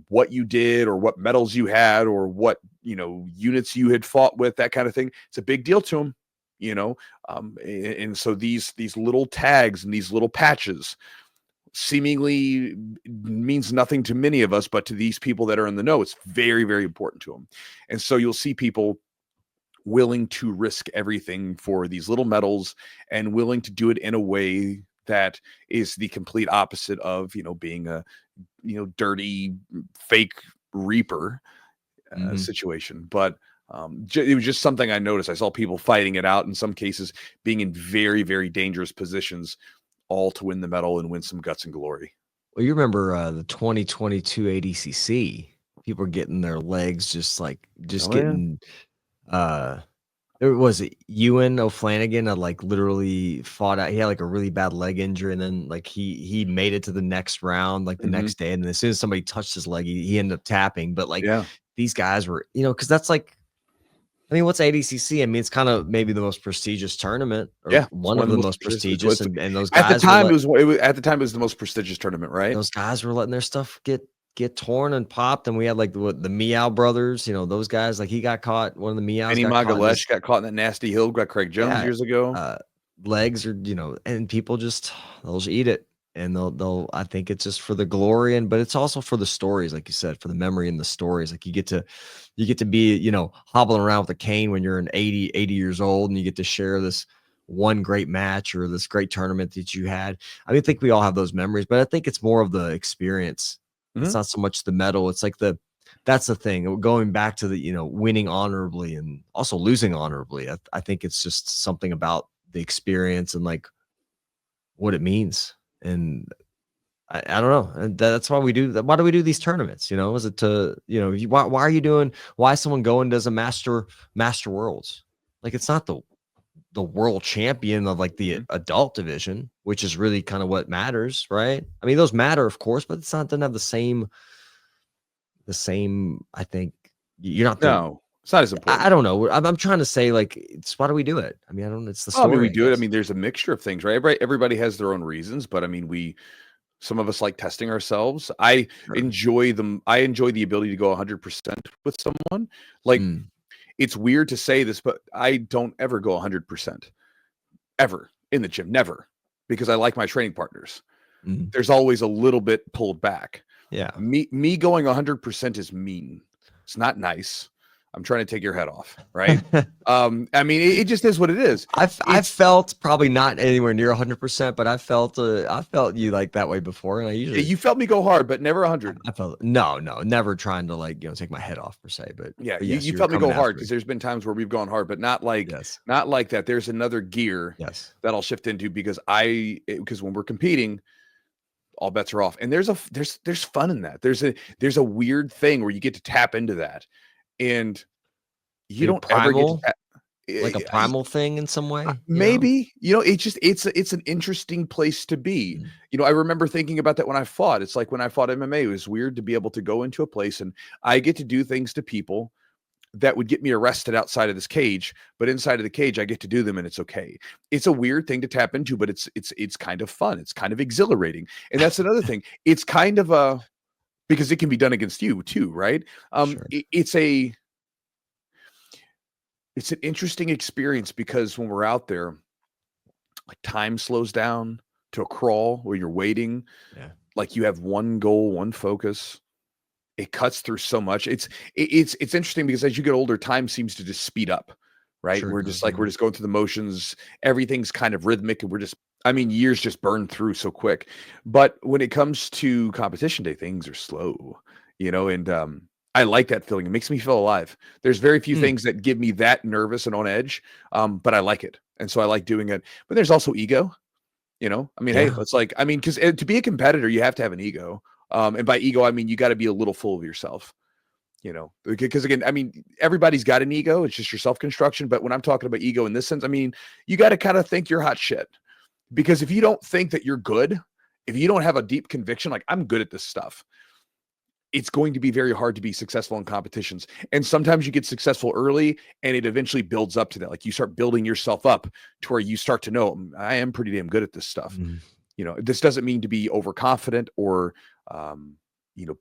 what you did or what medals you had or what, units you had fought with, that kind of thing. It's a big deal to them, and so these little tags and these little patches seemingly means nothing to many of us, but to these people that are in the know, it's very, very important to them. And so you'll see people willing to risk everything for these little medals and willing to do it in a way that is the complete opposite of, being a, dirty fake reaper situation. But it was just something I noticed. I saw people fighting it out, in some cases being in very, very dangerous positions, all to win the medal and win some guts and glory. Well, you remember the 2022 ADCC, people were getting their legs getting there was Ewan O'Flanagan that like literally fought out. He had like a really bad leg injury, and then like he made it to the next round, like the next day. And as soon as somebody touched his leg, he ended up tapping. But like these guys were, because that's like, what's ADCC? It's kind of maybe the most prestigious tournament, or one of the most prestigious. And those guys at the time, it was the most prestigious tournament, right? Those guys were letting their stuff get torn and popped, and we had like the Meow brothers, those guys. Like he got caught. One of the Meows got caught in that nasty hill. Got Craig Jones years ago. Legs are, and people they'll just eat it, and they'll. I think it's just for the glory, but it's also for the stories, like you said, for the memory and the stories. Like you get to be, hobbling around with a cane when you're 80 years old, and you get to share this one great match or this great tournament that you had. I think we all have those memories, but I think it's more of the experience. It's not so much the medal. It's like that's the thing. Going back to the, winning honorably and also losing honorably. I think it's just something about the experience and like what it means. And I don't know. And that's why we do that. Why do we do these tournaments? Is it to, why are you doing, why is someone going does a master worlds? Like it's not the world champion of like the adult division, which is really kind of what matters, right? Those matter, of course, but doesn't have the same. I think you're not. No, it's not as important. I don't know. I'm trying to say like, why do we do it? I don't. It's the story. We do it. There's a mixture of things, right? Everybody has their own reasons, but some of us like testing ourselves. I enjoy them. I enjoy the ability to go 100% with someone. Like. It's weird to say this, but I don't ever go 100% ever in the gym, never, because I like my training partners. There's always a little bit pulled back. Yeah. Me going 100% is mean. It's not nice. I'm trying to take your head off, right? It just is what it is. I felt probably not anywhere near 100%, but I felt you like that way before, and you felt me go hard, but never 100. I felt no, never trying to like take my head off per se, but yes, you felt me go hard because there's been times where we've gone hard, but not like that. There's another gear that I'll shift into because when we're competing, all bets are off, and there's fun in that. There's a weird thing where you get to tap into that. And you don't ever get to Like a primal thing in some way? Maybe, it's an interesting place to be. Mm. I remember thinking about that when I fought. It's like when I fought MMA, it was weird to be able to go into a place and I get to do things to people that would get me arrested outside of this cage, but inside of the cage, I get to do them and it's okay. It's a weird thing to tap into, but it's kind of fun. It's kind of exhilarating. And that's another thing. It's kind of because it can be done against you too, right? Sure. It's an interesting experience because when we're out there, like time slows down to a crawl where you're waiting. Yeah. Like you have one goal, one focus. It cuts through so much. It's interesting because as you get older, time seems to just speed up, right? Sure We're does, just like, we're just going through the motions. Everything's kind of rhythmic and years just burn through so quick. But when it comes to competition day, things are slow, and I like that feeling. It makes me feel alive. There's very few things that give me that nervous and on edge, but I like it. And so I like doing it. But there's also ego, hey, it's like, because to be a competitor, you have to have an ego. And by ego, I mean, you got to be a little full of yourself, because again, everybody's got an ego. It's just your self-construction. But when I'm talking about ego in this sense, you got to kind of think you're hot shit, because if you don't think that you're good, if you don't have a deep conviction, like I'm good at this stuff, it's going to be very hard to be successful in competitions. And sometimes you get successful early and it eventually builds up to that. Like you start building yourself up to where you start to know, I am pretty damn good at this stuff. This doesn't mean to be overconfident or,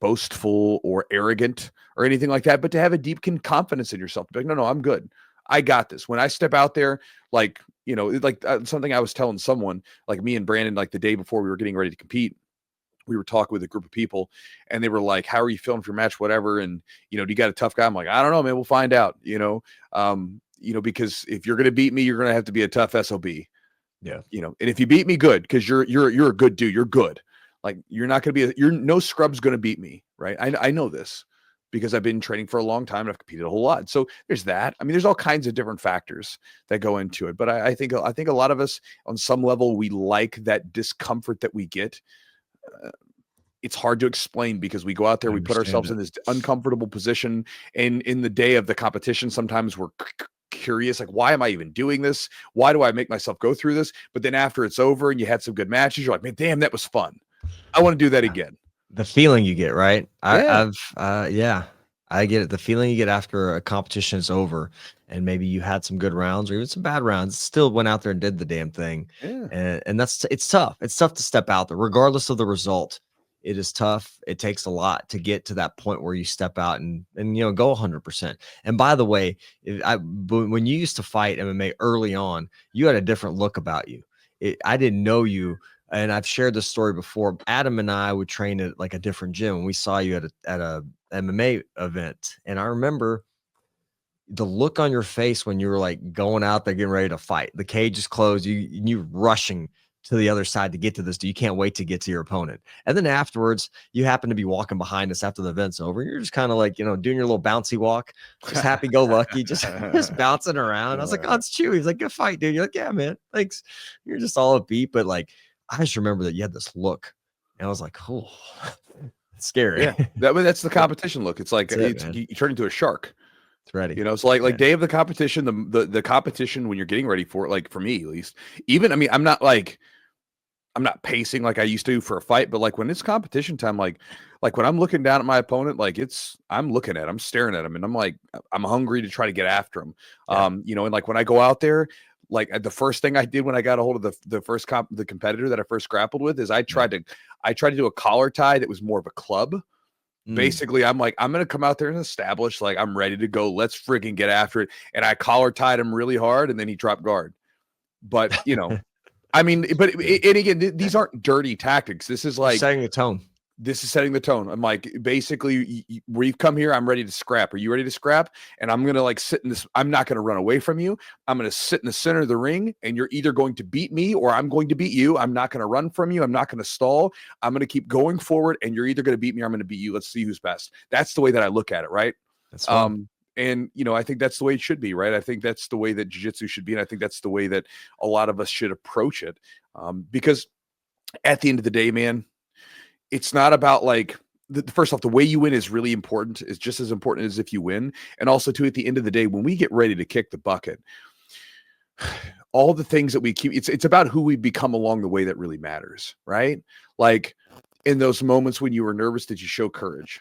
boastful or arrogant or anything like that, but to have a deep confidence in yourself. To be like, no, I'm good. I got this. When I step out there, something I was telling someone, like me and Brandon, like the day before we were getting ready to compete, we were talking with a group of people and they were like, how are you feeling for your match? Whatever. And, do you got a tough guy? I'm like, I don't know, man, we'll find out, because if you're going to beat me, you're going to have to be a tough SOB. Yeah. And if you beat me, good. Cause you're a good dude. You're good. Like you're not going to be, no scrub's going to beat me. Right. I know this because I've been training for a long time and I've competed a whole lot. So there's that. There's all kinds of different factors that go into it, but I think a lot of us on some level, we like that discomfort that we get. It's hard to explain because we go out there, we put ourselves in this uncomfortable position. And in the day of the competition, sometimes we're curious, like, why am I even doing this? Why do I make myself go through this? But then after it's over and you had some good matches, you're like, man, damn, that was fun. I want to do that again. The feeling you get, right? Yeah. I get it. The feeling you get after a competition is over and maybe you had some good rounds or even some bad rounds, still went out there and did the damn thing. Yeah. And it's tough. It's tough to step out there, regardless of the result. It is tough. It takes a lot to get to that point where you step out and go 100%. And by the way, when you used to fight MMA early on, you had a different look about you. I didn't know you. And I've shared this story before. Adam and I would train at like a different gym, and we saw you at a MMA event. And I remember the look on your face when you were like going out there getting ready to fight. The cage is closed. You rushing to the other side to get to this. You can't wait to get to your opponent. And then afterwards, you happen to be walking behind us after the event's over. You're just kind of like, doing your little bouncy walk, just happy go lucky, just bouncing around. I was like, oh, it's Chewy. He's like, good fight, dude. You're like, yeah, man, thanks. You're just all upbeat, but like, I just remember that you had this look, and I was like, "Oh, it's scary." Yeah, that's the competition look. It's like you turn into a shark. It's ready. It's like day of the competition. The competition when you're getting ready for it. Like for me, at least, even I'm not pacing like I used to for a fight, but like when it's competition time, like when I'm looking down at my opponent, like I'm staring at him, and I'm like I'm hungry to try to get after him. Yeah. And like when I go out there. Like the first thing I did when I got a hold of the competitor that I first grappled with is I tried to do a collar tie that was more of a club. Basically, I'm like, I'm going to come out there and establish like I'm ready to go. Let's freaking get after it. And I collar tied him really hard and then he dropped guard. But, and again, these aren't dirty tactics. This is like setting the tone. This is setting the tone. I'm like, basically, we've come here. I'm ready to scrap. Are you ready to scrap? And I'm going to like sit in this. I'm not going to run away from you. I'm going to sit in the center of the ring and you're either going to beat me or I'm going to beat you. I'm not going to run from you. I'm not going to stall. I'm going to keep going forward and you're either going to beat me or I'm going to beat you. Let's see who's best. That's the way that I look at it. Right. That's fun. And, I think that's the way it should be, right? I think that's the way that jiu-jitsu should be. And I think that's the way that a lot of us should approach it. Because at the end of the day, man, it's not about like first off, the way you win is really important. It's just as important as if you win. And also too, at the end of the day, when we get ready to kick the bucket, all the things that we keep, it's about who we become along the way that really matters, right? Like in those moments when you were nervous, did you show courage?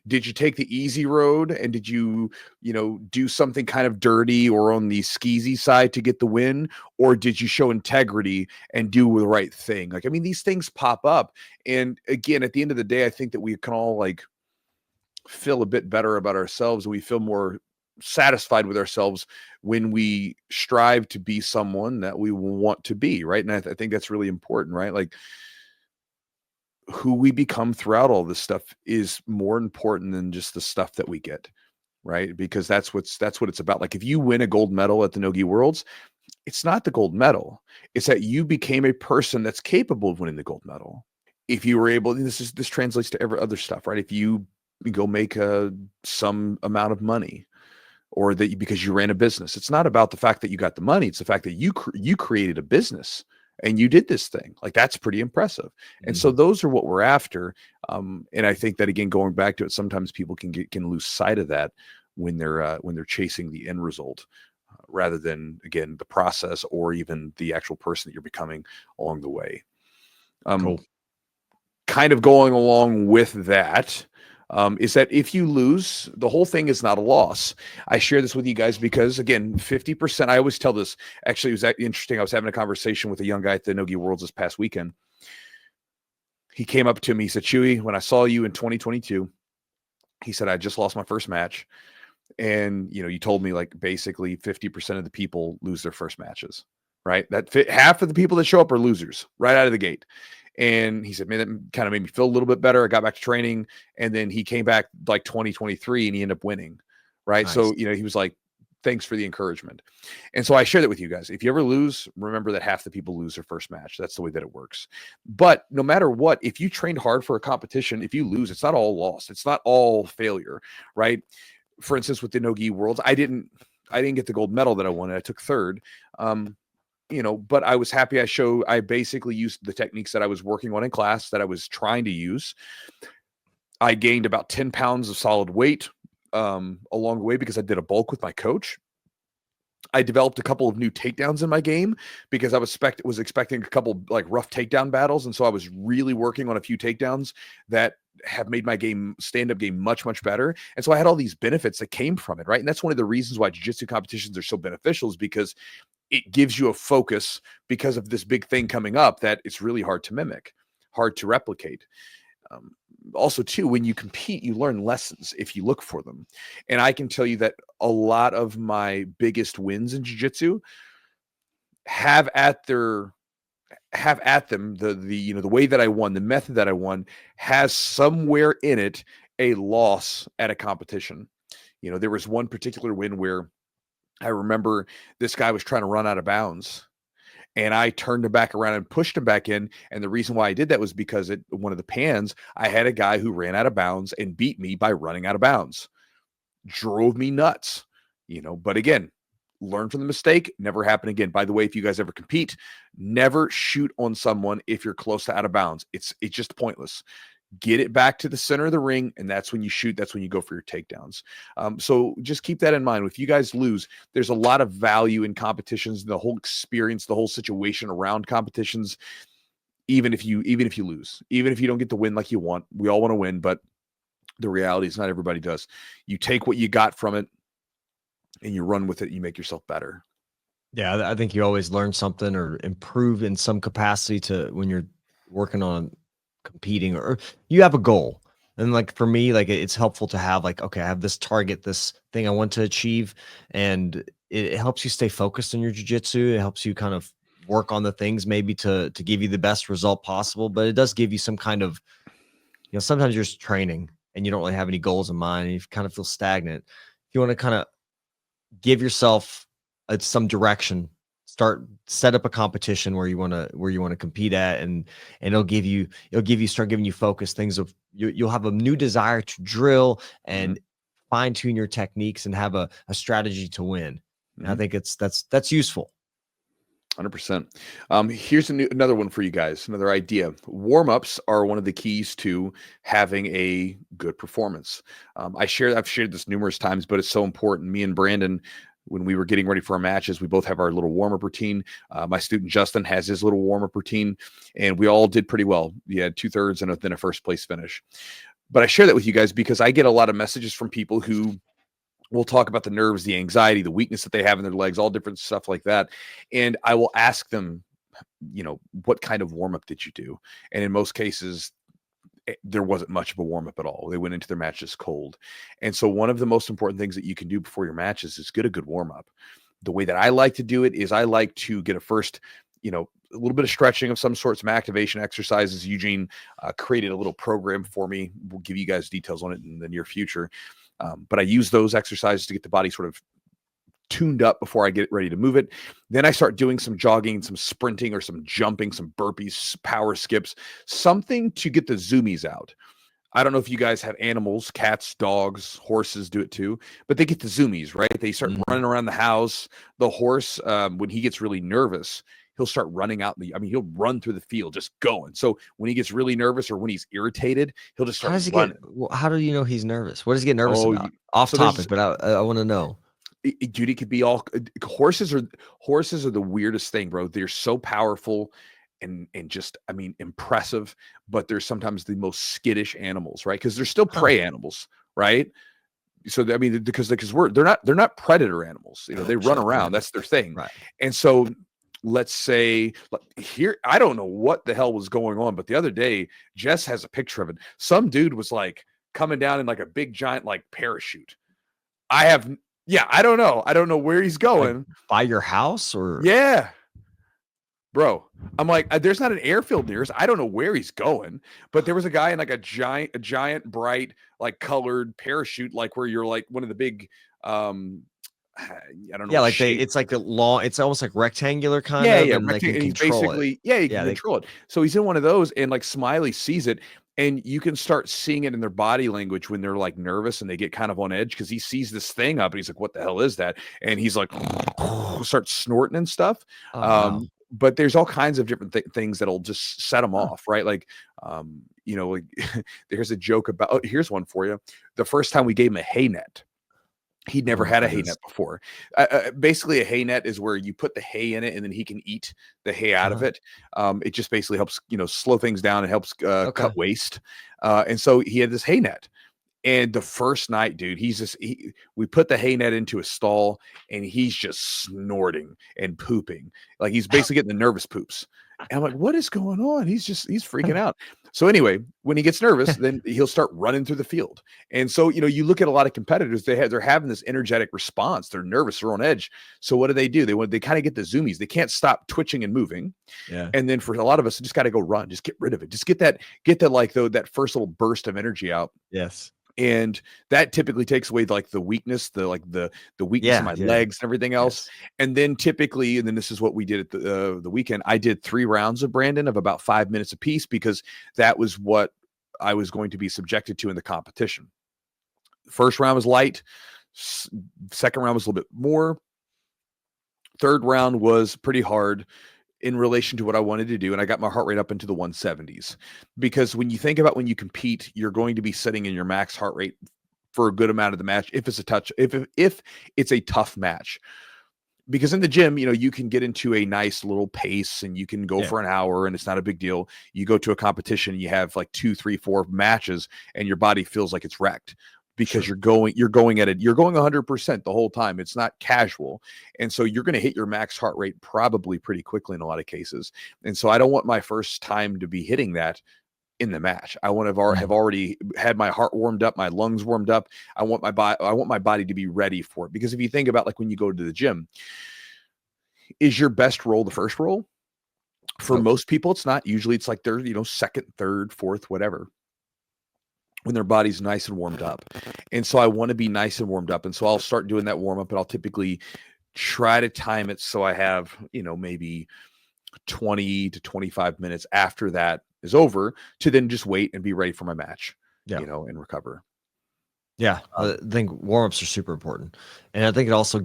Did you take the easy road, and did you, do something kind of dirty or on the skeezy side to get the win? Or did you show integrity and do the right thing? Like, I mean, these things pop up. And again, at the end of the day, I think that we can all like feel a bit better about ourselves, and we feel more satisfied with ourselves when we strive to be someone that we want to be, right? And I think that's really important, right? Like, who we become throughout all this stuff is more important than just the stuff that we get, right? Because that's what it's about. Like, if you win a gold medal at the Nogi Worlds, it's not the gold medal. It's that you became a person that's capable of winning the gold medal. If you were able, this translates to every other stuff, right? If you go make some amount of money, or that because you ran a business, it's not about the fact that you got the money. It's the fact that you created a business and you did this thing. Like, that's pretty impressive. And so those are what we're after. And I think that, again, going back to it, sometimes people can lose sight of that when they're chasing the end result, rather than, again, the process or even the actual person that you're becoming along the way. Cool. Kind of going along with that, is that if you lose, the whole thing is not a loss. I share this with you guys because, again, 50%, I always tell this. Actually, it was interesting. I was having a conversation with a young guy at the Nogi Worlds this past weekend. He came up to me, he said, "Chewy, when I saw you in 2022, he said, I just lost my first match. And, you told me, like, basically 50% of the people lose their first matches, right? Half of the people that show up are losers right out of the gate." And he said, "Man, that kind of made me feel a little bit better. I got back to training." And then he came back like 2023 and he ended up winning. Right. Nice. So, he was like, "Thanks for the encouragement." And so I share that with you guys. If you ever lose, remember that half the people lose their first match. That's the way that it works. But no matter what, if you trained hard for a competition, if you lose, it's not all lost. It's not all failure. Right. For instance, with the Nogi Worlds, I didn't get the gold medal that I wanted. I took third. But I was happy. I basically used the techniques that I was working on in class, that I was trying to use. I gained about 10 pounds of solid weight along the way because I did a bulk with my coach. I developed a couple of new takedowns in my game because I was expecting a couple like rough takedown battles. And so I was really working on a few takedowns that have made my stand-up game much, much better. And so I had all these benefits that came from it, right? And that's one of the reasons why jiu-jitsu competitions are so beneficial, is because it gives you a focus because of this big thing coming up that it's really hard to mimic, hard to replicate. Also, too, when you compete, you learn lessons if you look for them. And I can tell you that a lot of my biggest wins in jiu-jitsu have at them the way that I won, the method that I won, has somewhere in it a loss at a competition. There was one particular win where I remember this guy was trying to run out of bounds, and I turned him back around and pushed him back in. And the reason why I did that was because at one of the pans, I had a guy who ran out of bounds and beat me by running out of bounds. Drove me nuts, but again, learn from the mistake, never happen again. By the way, if you guys ever compete, never shoot on someone if you're close to out of bounds. It's just pointless. Get it back to the center of the ring, and that's when you shoot. That's when you go for your takedowns. So just keep that in mind. If you guys lose, there's a lot of value in competitions, the whole experience, the whole situation around competitions. Even if you lose, even if you don't get the win like you want, we all want to win, but the reality is not everybody does. You take what you got from it and you run with it. You make yourself better. Yeah, I think you always learn something or improve in some capacity to when you're working on competing, or you have a goal. And like for me, like it's helpful to have like, okay, I have this target, this thing I want to achieve, and it helps you stay focused in your jiu-jitsu. It helps you kind of work on the things maybe to give you the best result possible, but it does give you some kind of, sometimes you're just training and you don't really have any goals in mind and you kind of feel stagnant. If you want to kind of give yourself some direction, set up a competition where you want to compete at, and it'll start giving you focus, things of you'll have a new desire to drill and fine tune your techniques and have a strategy to win. And I think that's useful. 100%. Here's another one for you guys, another idea. Warm-ups are one of the keys to having a good performance. I've shared this numerous times, but it's so important. Me and Brandon, when we were getting ready for our matches, we both have our little warm-up routine. My student Justin has his little warm-up routine, and we all did pretty well. We had 2/3 and then a first place finish. But I share that with you guys because I get a lot of messages from people who will talk about the nerves, the anxiety, the weakness that they have in their legs, all different stuff like that. And I will ask them, what kind of warm-up did you do? And in most cases, there wasn't much of a warm-up at all. They went into their matches cold. And so one of the most important things that you can do before your matches is get a good warm-up. The way that I like to do it is I like to get a first, a little bit of stretching of some sort, some activation exercises. Eugene created a little program for me. We'll give you guys details on it in the near future. But I use those exercises to get the body sort of tuned up before I get ready to move it. Then I start doing some jogging, some sprinting, or some jumping, some burpees, power skips, something to get the zoomies out. I don't know if you guys have animals, cats, dogs, horses do it too, but they get the zoomies, right? They start running around the house. The horse, when he gets really nervous, he'll start running out. He'll run through the field just going. So when he gets really nervous or when he's irritated, he'll just start running. How do you know he's nervous? What does he get nervous about? Off topic, but I want to know. Dude, it could be all horses are the weirdest thing, bro. They're so powerful and just, impressive, but they're sometimes the most skittish animals, right? Because they're still prey animals, right? So because they're not predator animals. They run around. That's their thing. Right. And so let's say here, I don't know what the hell was going on, but the other day, Jess has a picture of it. Some dude was like coming down in like a big giant like parachute. I don't know. I don't know where he's going. Like by your house or? Yeah. Bro, I'm like, there's not an airfield near us. I don't know where he's going, but there was a guy in like a giant, bright, like colored parachute, like where you're like one of the big, I don't know. Yeah, like it's like a long, it's almost like rectangular kind of. Yeah, and they can he's control basically, it. you can control it. So he's in one of those, and like Smiley sees it, and you can start seeing it in their body language when they're like nervous and they get kind of on edge because he sees this thing up and he's like, "What the hell is that?" And he's like, starts snorting and stuff. Oh, wow. But there's all kinds of different things that'll just set them off, right? Like, like there's a joke about. Here's one for you. The first time we gave him a hay net. He'd never had a hay net before. Basically, a hay net is where you put the hay in it, and then he can eat the hay out of it. It just basically helps, slow things down. It helps cut waste. And so he had this hay net. And the first night, dude, we put the hay net into a stall, and he's just snorting and pooping. Like he's basically getting the nervous poops. And I'm like, what is going on? He's freaking out. So anyway, when he gets nervous, then he'll start running through the field. And so, you look at a lot of competitors, they're having this energetic response. They're nervous, they're on edge. So what do? They kind of get the zoomies. They can't stop twitching and moving. Yeah. And then for a lot of us, just got to go run. Just get rid of it. Just get that that first little burst of energy out. Yes. And that typically takes away like the weakness, the weakness in my legs and everything else. Yes. And then typically, and then this is what we did at the weekend. I did 3 rounds of Brandon of about 5 minutes apiece because that was what I was going to be subjected to in the competition. First round was light. Second round was a little bit more. Third round was pretty hard in relation to what I wanted to do. And I got my heart rate up into the 170s because when you think about when you compete, you're going to be sitting in your max heart rate for a good amount of the match. If it's a tough match, because in the gym, you can get into a nice little pace and you can go for an hour and it's not a big deal. You go to a competition, you have like 2, 3, 4 matches and your body feels like it's wrecked. Because you're going at it. You're going 100% the whole time. It's not casual. And so you're going to hit your max heart rate probably pretty quickly in a lot of cases. And so I don't want my first time to be hitting that in the match. I want to have already had my heart warmed up, my lungs warmed up. I want my body to be ready for it. Because if you think about like when you go to the gym, is your best roll the first roll? For most people, it's not. Usually it's like they're, second, third, fourth, whatever, when their body's nice and warmed up. And so I want to be nice and warmed up. And so I'll start doing that warm up, and I'll typically try to time it so I have, maybe 20 to 25 minutes after that is over to then just wait and be ready for my match, and recover. Yeah, I think warm-ups are super important, and I think it also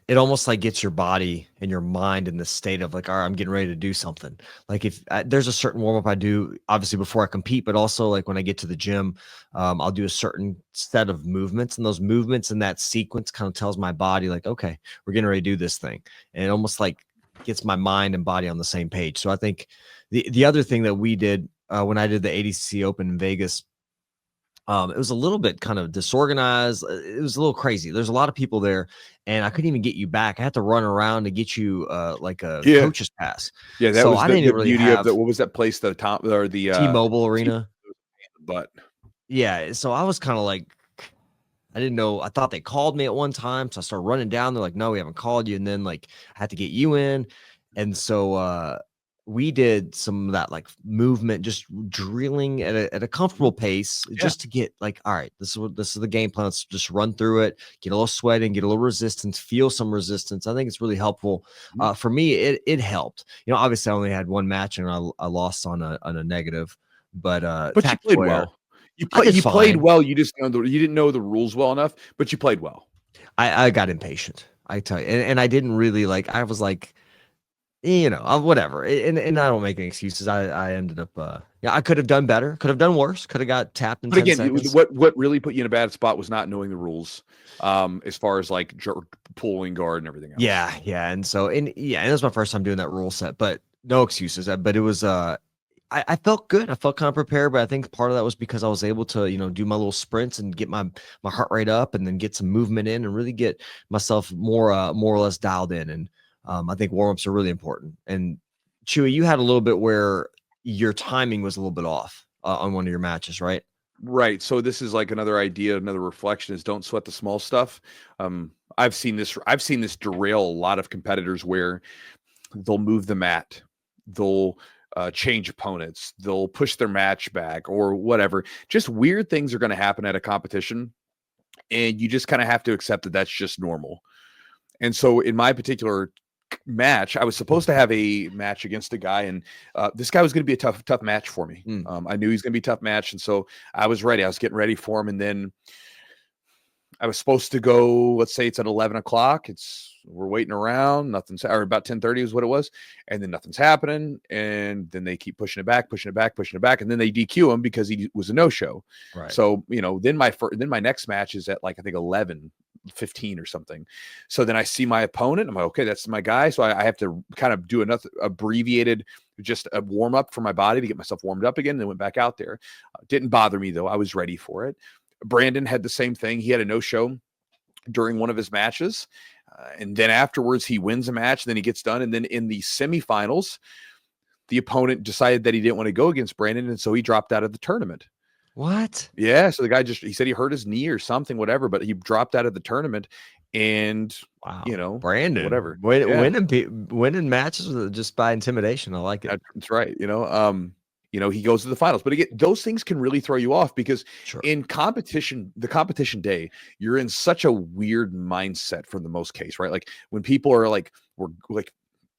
it almost like gets your body and your mind in the state of like, all right, I'm getting ready to do something. Like if there's a certain warm-up I do, obviously before I compete, but also like when I get to the gym, I'll do a certain set of movements, and those movements in that sequence kind of tells my body like, okay, we're getting ready to do this thing, and it almost like gets my mind and body on the same page. So I think the other thing that we did when I did the ADCC Open in Vegas. It was a little bit kind of disorganized. It was a little crazy. There's a lot of people there, and I couldn't even get you back. I had to run around to get you like a Yeah. coach's pass. Yeah. That So was I the didn't really beauty of have what was that place? The top or the, T-Mobile T- Arena. but Yeah. So I was kind of like, I didn't know. I thought they called me at one time. So I started running down. They're like, no, we haven't called you. And then like I had to get you in. And so we did some of that like movement, just drilling at a comfortable pace yeah. just to get like, all right, this is the game plan. Let's just run through it, get a little sweating, get a little resistance, feel some resistance. I think it's really helpful. Mhm. For me, it helped. You know, obviously I only had one match and I lost on a negative, but But you played tactical error. well. You I did you played fine. well. You just you didn't know the rules well enough, but you played well. I got impatient. I tell you, and I didn't really like. I was like, whatever. And I don't make any excuses. I ended up, yeah, I could have done better. Could have done worse. Could have got tapped in But 10 again, seconds. what really put you in a bad spot was not knowing the rules, as far as like pulling guard and everything else. Yeah, yeah. And it was my first time doing that rule set, but no excuses. But it was, I felt good. I felt kind of prepared, but I think part of that was because I was able to, do my little sprints and get my heart rate up, and then get some movement in, and really get myself more or less dialed in. And I think warm ups are really important. And Chewy, you had a little bit where your timing was a little bit off on one of your matches, right? Right. So this is like another idea, another reflection is don't sweat the small stuff. I've seen this derail a lot of competitors where they'll move the mat, they'll change opponents, they'll push their match back or whatever. Just weird things are going to happen at a competition, and you just kind of have to accept that that's just normal. And so in my particular match, I was supposed to have a match against a guy, and this guy was going to be a tough match for me. Mm. I knew he was going to be a tough match, and so I was ready. I was getting ready for him, and then I was supposed to go. Let's say it's at 11 o'clock. We're waiting around. Nothing's, or about 10:30 is what it was, and then nothing's happening. And then they keep pushing it back, pushing it back, pushing it back, and then they DQ him because he was a no-show. Right. So then my next match is at like I think 11:15 or something. So then I see my opponent. I'm like, okay, that's my guy. So I have to kind of do another abbreviated, just a warm up for my body to get myself warmed up again. And then went back out there. Didn't bother me though. I was ready for it. Brandon had the same thing. He had a no-show during one of his matches. And then afterwards, he wins a match. Then he gets done. And then in the semifinals, the opponent decided that he didn't want to go against Brandon. And so he dropped out of the tournament. What? Yeah. So the guy he said he hurt his knee or something, whatever, but he dropped out of the tournament. And, Wow. Brandon, whatever. winning matches just by intimidation. I like it. That's right. He goes to the finals. But again, those things can really throw you off because Sure. in competition, the competition day, you're in such a weird mindset for the most case, right? Like when people are like, we're like,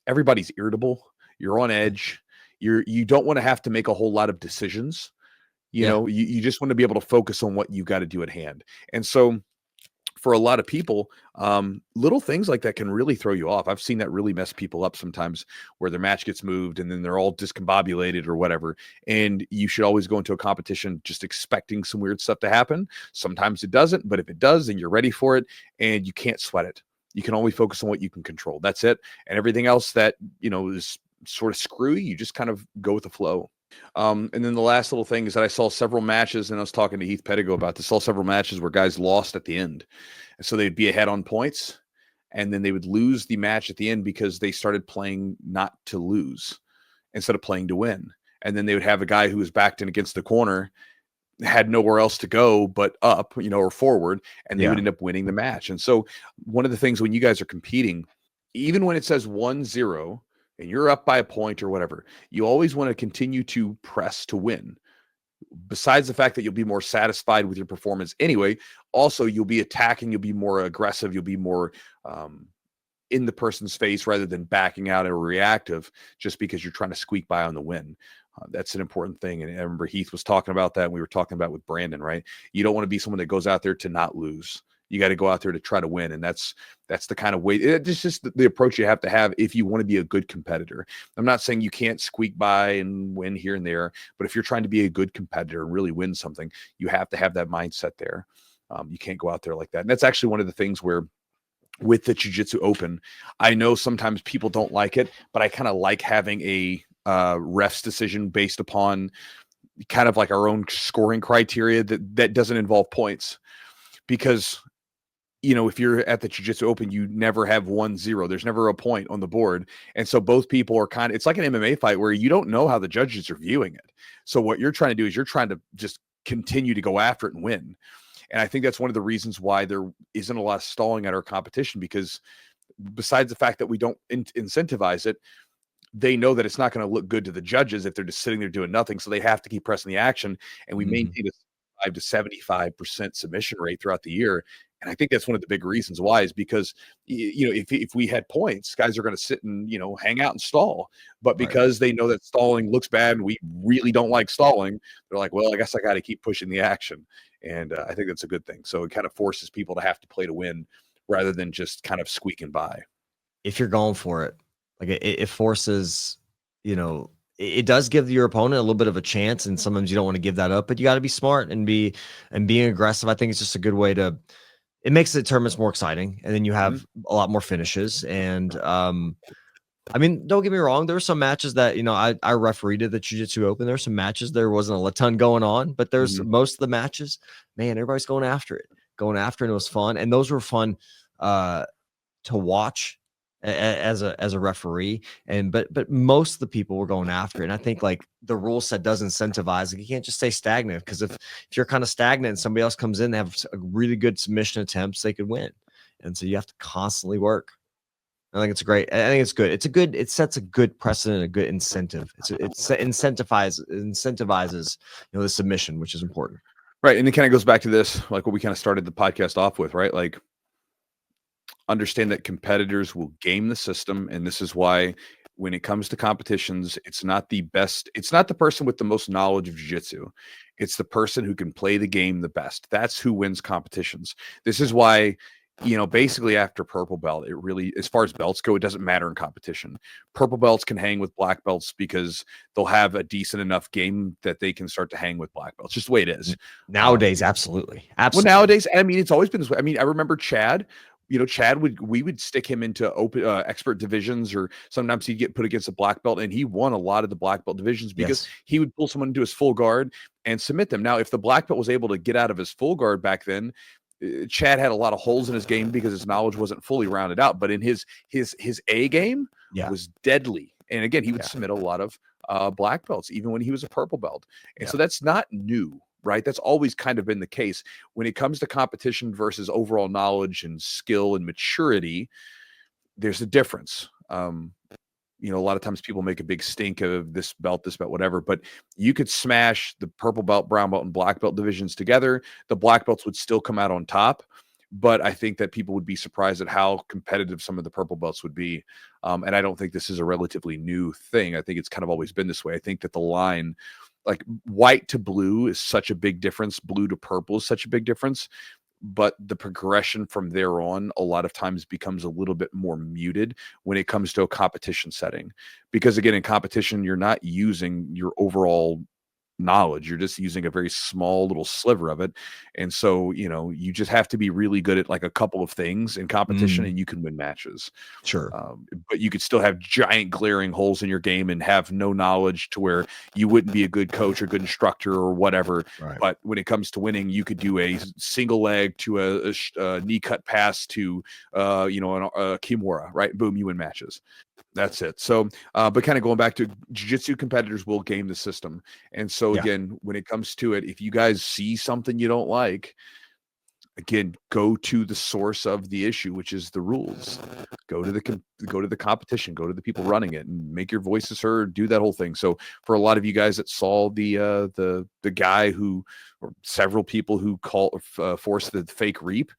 everybody's irritable, you're on edge, you don't want to have to make a whole lot of decisions. You just want to be able to focus on what you got to do at hand. And so for a lot of people, little things like that can really throw you off. I've seen that really mess people up sometimes where their match gets moved and then they're all discombobulated or whatever. And you should always go into a competition just expecting some weird stuff to happen. Sometimes it doesn't, but if it does, then you're ready for it and you can't sweat it. You can only focus on what you can control. That's it. And everything else that, is sort of screwy, you just kind of go with the flow. And then the last little thing is that I saw several matches, and I was talking to Heath Pedigo about this, saw several matches where guys lost at the end. And so they'd be ahead on points, and then they would lose the match at the end because they started playing not to lose instead of playing to win. And then they would have a guy who was backed in against the corner, had nowhere else to go but up, or forward, and they would end up winning the match. And so one of the things when you guys are competing, even when it says 1-0, and you're up by a point or whatever, you always want to continue to press to win. Besides the fact that you'll be more satisfied with your performance anyway, also you'll be attacking, you'll be more aggressive, you'll be more in the person's face rather than backing out or reactive just because you're trying to squeak by on the win. That's an important thing. And I remember Heath was talking about that. And we were talking about with Brandon, right? You don't want to be someone that goes out there to not lose. You got to go out there to try to win. And that's the kind of way, it's just the approach you have to have if you want to be a good competitor. I'm not saying you can't squeak by and win here and there, but if you're trying to be a good competitor and really win something, you have to have that mindset there. You can't go out there like that. And that's actually one of the things where with the Jiu-Jitsu Open, I know sometimes people don't like it, but I kind of like having a ref's decision based upon kind of like our own scoring criteria that doesn't involve points. Because if you're at the Jiu-Jitsu Open, you never have 1-0. There's never a point on the board. And so both people are it's like an MMA fight where you don't know how the judges are viewing it. So what you're trying to do is you're trying to just continue to go after it and win. And I think that's one of the reasons why there isn't a lot of stalling at our competition, because besides the fact that we don't incentivize it, they know that it's not going to look good to the judges if they're just sitting there doing nothing. So they have to keep pressing the action. And we maintain a 5 to 75% submission rate throughout the year. And I think that's one of the big reasons why, is because, if we had points, guys are going to sit and, hang out and stall. But because they know that stalling looks bad and we really don't like stalling, they're like, well, I guess I got to keep pushing the action. And I think that's a good thing. So it kind of forces people to have to play to win rather than just kind of squeaking by. If you're going for it, like it forces, it does give your opponent a little bit of a chance, and sometimes you don't want to give that up, but you got to be smart and being aggressive. I think it's just a good way to. It makes the tournaments more exciting, and then you have a lot more finishes. And I mean, don't get me wrong, there were some matches that I refereed at the Jiu-Jitsu Open. There were some matches there wasn't a ton going on, but there's most of the matches, man, everybody's going after it, and it was fun, and those were fun to watch as a referee. And but most of the people were going after it. And I think like the rule set does incentivize, like you can't just stay stagnant, because if you're kind of stagnant and somebody else comes in, they have a really good submission attempts, they could win. And so you have to constantly work. I think it's great. I think it's good. It sets a good precedent, a good incentive. It incentivizes the submission, which is important. Right. And it kind of goes back to this, like what we kind of started the podcast off with, right? Like, understand that competitors will game the system. And this is why when it comes to competitions, it's not the person with the most knowledge of jiu-jitsu. It's the person who can play the game the best. That's who wins competitions. This is why, basically after purple belt, it really, as far as belts go, it doesn't matter in competition. Purple belts can hang with black belts because they'll have a decent enough game that they can start to hang with black belts. Just the way it is. Nowadays, absolutely. Well, nowadays, I mean, it's always been this way. I mean, I remember Chad. We would stick him into open expert divisions, or sometimes he'd get put against a black belt, and he won a lot of the black belt divisions because he would pull someone into his full guard and submit them. Now, if the black belt was able to get out of his full guard back then, Chad had a lot of holes in his game because his knowledge wasn't fully rounded out. But in his A game was deadly. And again, he would submit a lot of black belts, even when he was a purple belt. And so that's not new. Right. That's always kind of been the case when it comes to competition versus overall knowledge and skill and maturity. There's a difference. A lot of times people make a big stink of this belt, whatever, but you could smash the purple belt, brown belt, and black belt divisions together. The black belts would still come out on top. But I think that people would be surprised at how competitive some of the purple belts would be. And I don't think this is a relatively new thing. I think it's kind of always been this way. I think that the line, like white to blue, is such a big difference. Blue to purple is such a big difference. But the progression from there on a lot of times becomes a little bit more muted when it comes to a competition setting. Because again, in competition, you're not using your overall knowledge. You're just using a very small little sliver of it. And so, you just have to be really good at like a couple of things in competition and you can win matches. Sure. But you could still have giant glaring holes in your game and have no knowledge to where you wouldn't be a good coach or good instructor or whatever. Right. But when it comes to winning, you could do a single leg to a knee cut pass to, a kimura, right? Boom, you win matches. That's it. So, but kind of going back to jiu-jitsu, competitors will game the system. And so again, when it comes to it, if you guys see something you don't like, again, go to the source of the issue, which is the rules. Go to the competition, go to the people running it, and make your voices heard. Do that whole thing. So, for a lot of you guys that saw the guy who, or several people who forced the fake reap,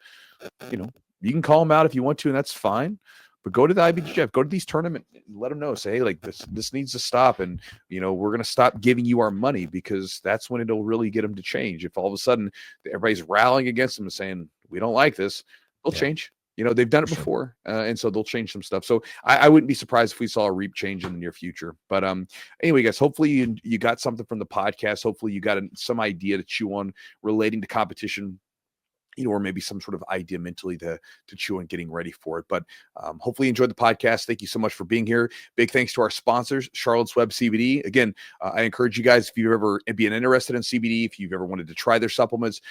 you can call them out if you want to, and that's fine. But go to the IBJJF, go to these tournaments, and let them know. Say, hey, like this needs to stop, and we're going to stop giving you our money, because that's when it'll really get them to change. If all of a sudden everybody's rallying against them and saying we don't like this, they'll change. They've done it before, and so they'll change some stuff. So I wouldn't be surprised if we saw a reap change in the near future. But anyway, guys, hopefully you got something from the podcast. Hopefully you got some idea to chew on relating to competition, or maybe some sort of idea mentally to chew on getting ready for it. But hopefully you enjoyed the podcast. Thank you so much for being here. Big thanks to our sponsors, Charlotte's Web CBD. Again, I encourage you guys, if you've ever been interested in CBD, if you've ever wanted to try their supplements,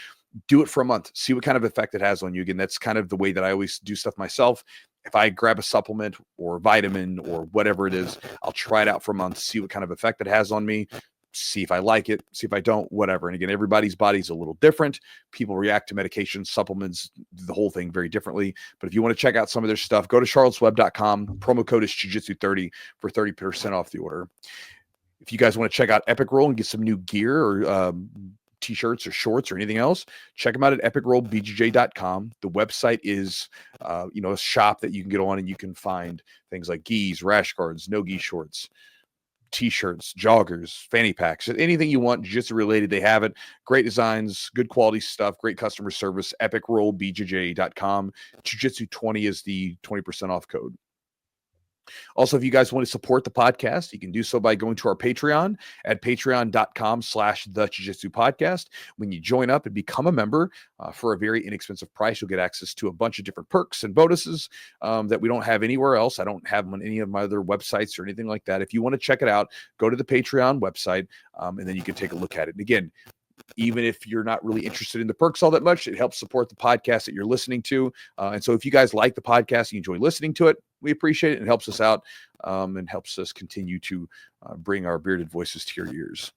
do it for a month. See what kind of effect it has on you. Again, that's kind of the way that I always do stuff myself. If I grab a supplement or vitamin or whatever it is, I'll try it out for a month, see what kind of effect it has on me. See if I like it, see if I don't, whatever. And again, everybody's body's a little different. People react to medications, supplements, the whole thing very differently. But if you want to check out some of their stuff, go to charlottesweb.com. Promo code is Chewjitsu30 for 30% off the order. If you guys want to check out Epic Roll and get some new gear or t-shirts or shorts or anything else, check them out at epicrollbjj.com. The website is a shop that you can get on, and you can find things like gis, rash guards, no-gi shorts, t-shirts, joggers, fanny packs, anything you want jiu-jitsu related, they have it. Great designs, good quality stuff, great customer service. epicrollbjj.com. Jiu-Jitsu20 is the 20% off code. Also, if you guys want to support the podcast, you can do so by going to our Patreon at patreon.com/the Jiu-Jitsu podcast. When you join up and become a member for a very inexpensive price, you'll get access to a bunch of different perks and bonuses that we don't have anywhere else. I don't have them on any of my other websites or anything like that. If you want to check it out, go to the Patreon website, and then you can take a look at it. And again, even if you're not really interested in the perks all that much, it helps support the podcast that you're listening to. And so if you guys like the podcast, you enjoy listening to it, we appreciate it. It helps us out and helps us continue to bring our bearded voices to your ears.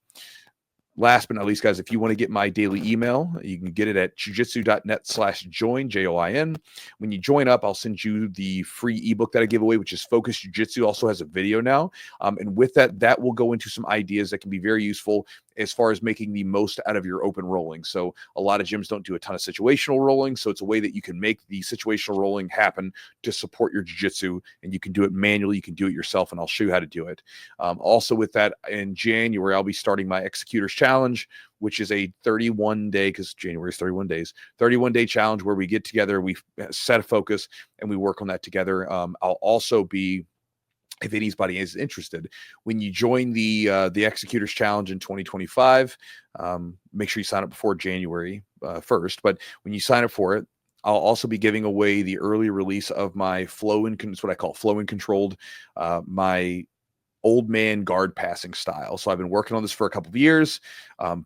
Last but not least, guys, if you want to get my daily email, you can get it at jujitsu.net/join, JOIN. When you join up, I'll send you the free ebook that I give away, which is Focus Jiu-Jitsu. Also has a video now. And with that will go into some ideas that can be very useful as far as making the most out of your open rolling. So a lot of gyms don't do a ton of situational rolling. So it's a way that you can make the situational rolling happen to support your jiu-jitsu, and you can do it manually. You can do it yourself, and I'll show you how to do it. Also with that, in January, I'll be starting my Executors Challenge, which is a 31-day, because January is 31 days, 31-day challenge where we get together, we set a focus, and we work on that together. I'll also be, if anybody is interested, when you join the Executors Challenge in 2025, make sure you sign up before January 1st. But when you sign up for it, I'll also be giving away the early release of my flow and it's what I call flow and controlled, my old man guard passing style. So I've been working on this for a couple of years,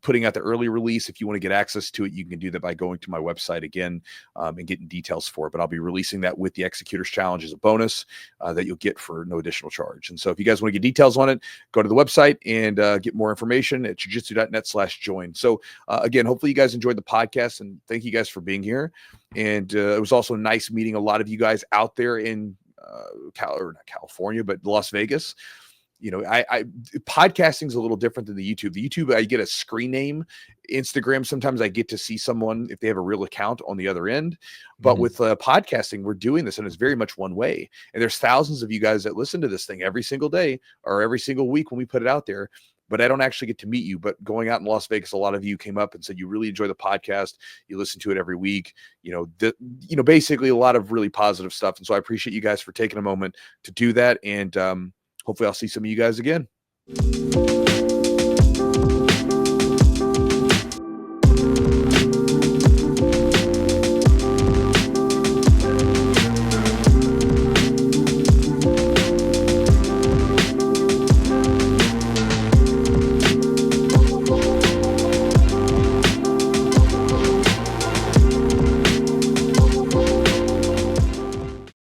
putting out the early release. If you want to get access to it, you can do that by going to my website again and getting details for it. But I'll be releasing that with the Executors Challenge as a bonus that you'll get for no additional charge. And so if you guys want to get details on it, go to the website and get more information at jujitsu.net/join. So again, hopefully you guys enjoyed the podcast, and thank you guys for being here. And it was also nice meeting a lot of you guys out there in not California, but Las Vegas. I podcasting is a little different than the YouTube. The YouTube, I get a screen name. Instagram, sometimes I get to see someone if they have a real account on the other end. But with podcasting, we're doing this, and it's very much one way. And there's thousands of you guys that listen to this thing every single day or every single week when we put it out there. But I don't actually get to meet you. But going out in Las Vegas, a lot of you came up and said you really enjoy the podcast. You listen to it every week. Basically a lot of really positive stuff. And so I appreciate you guys for taking a moment to do that. And hopefully I'll see some of you guys again.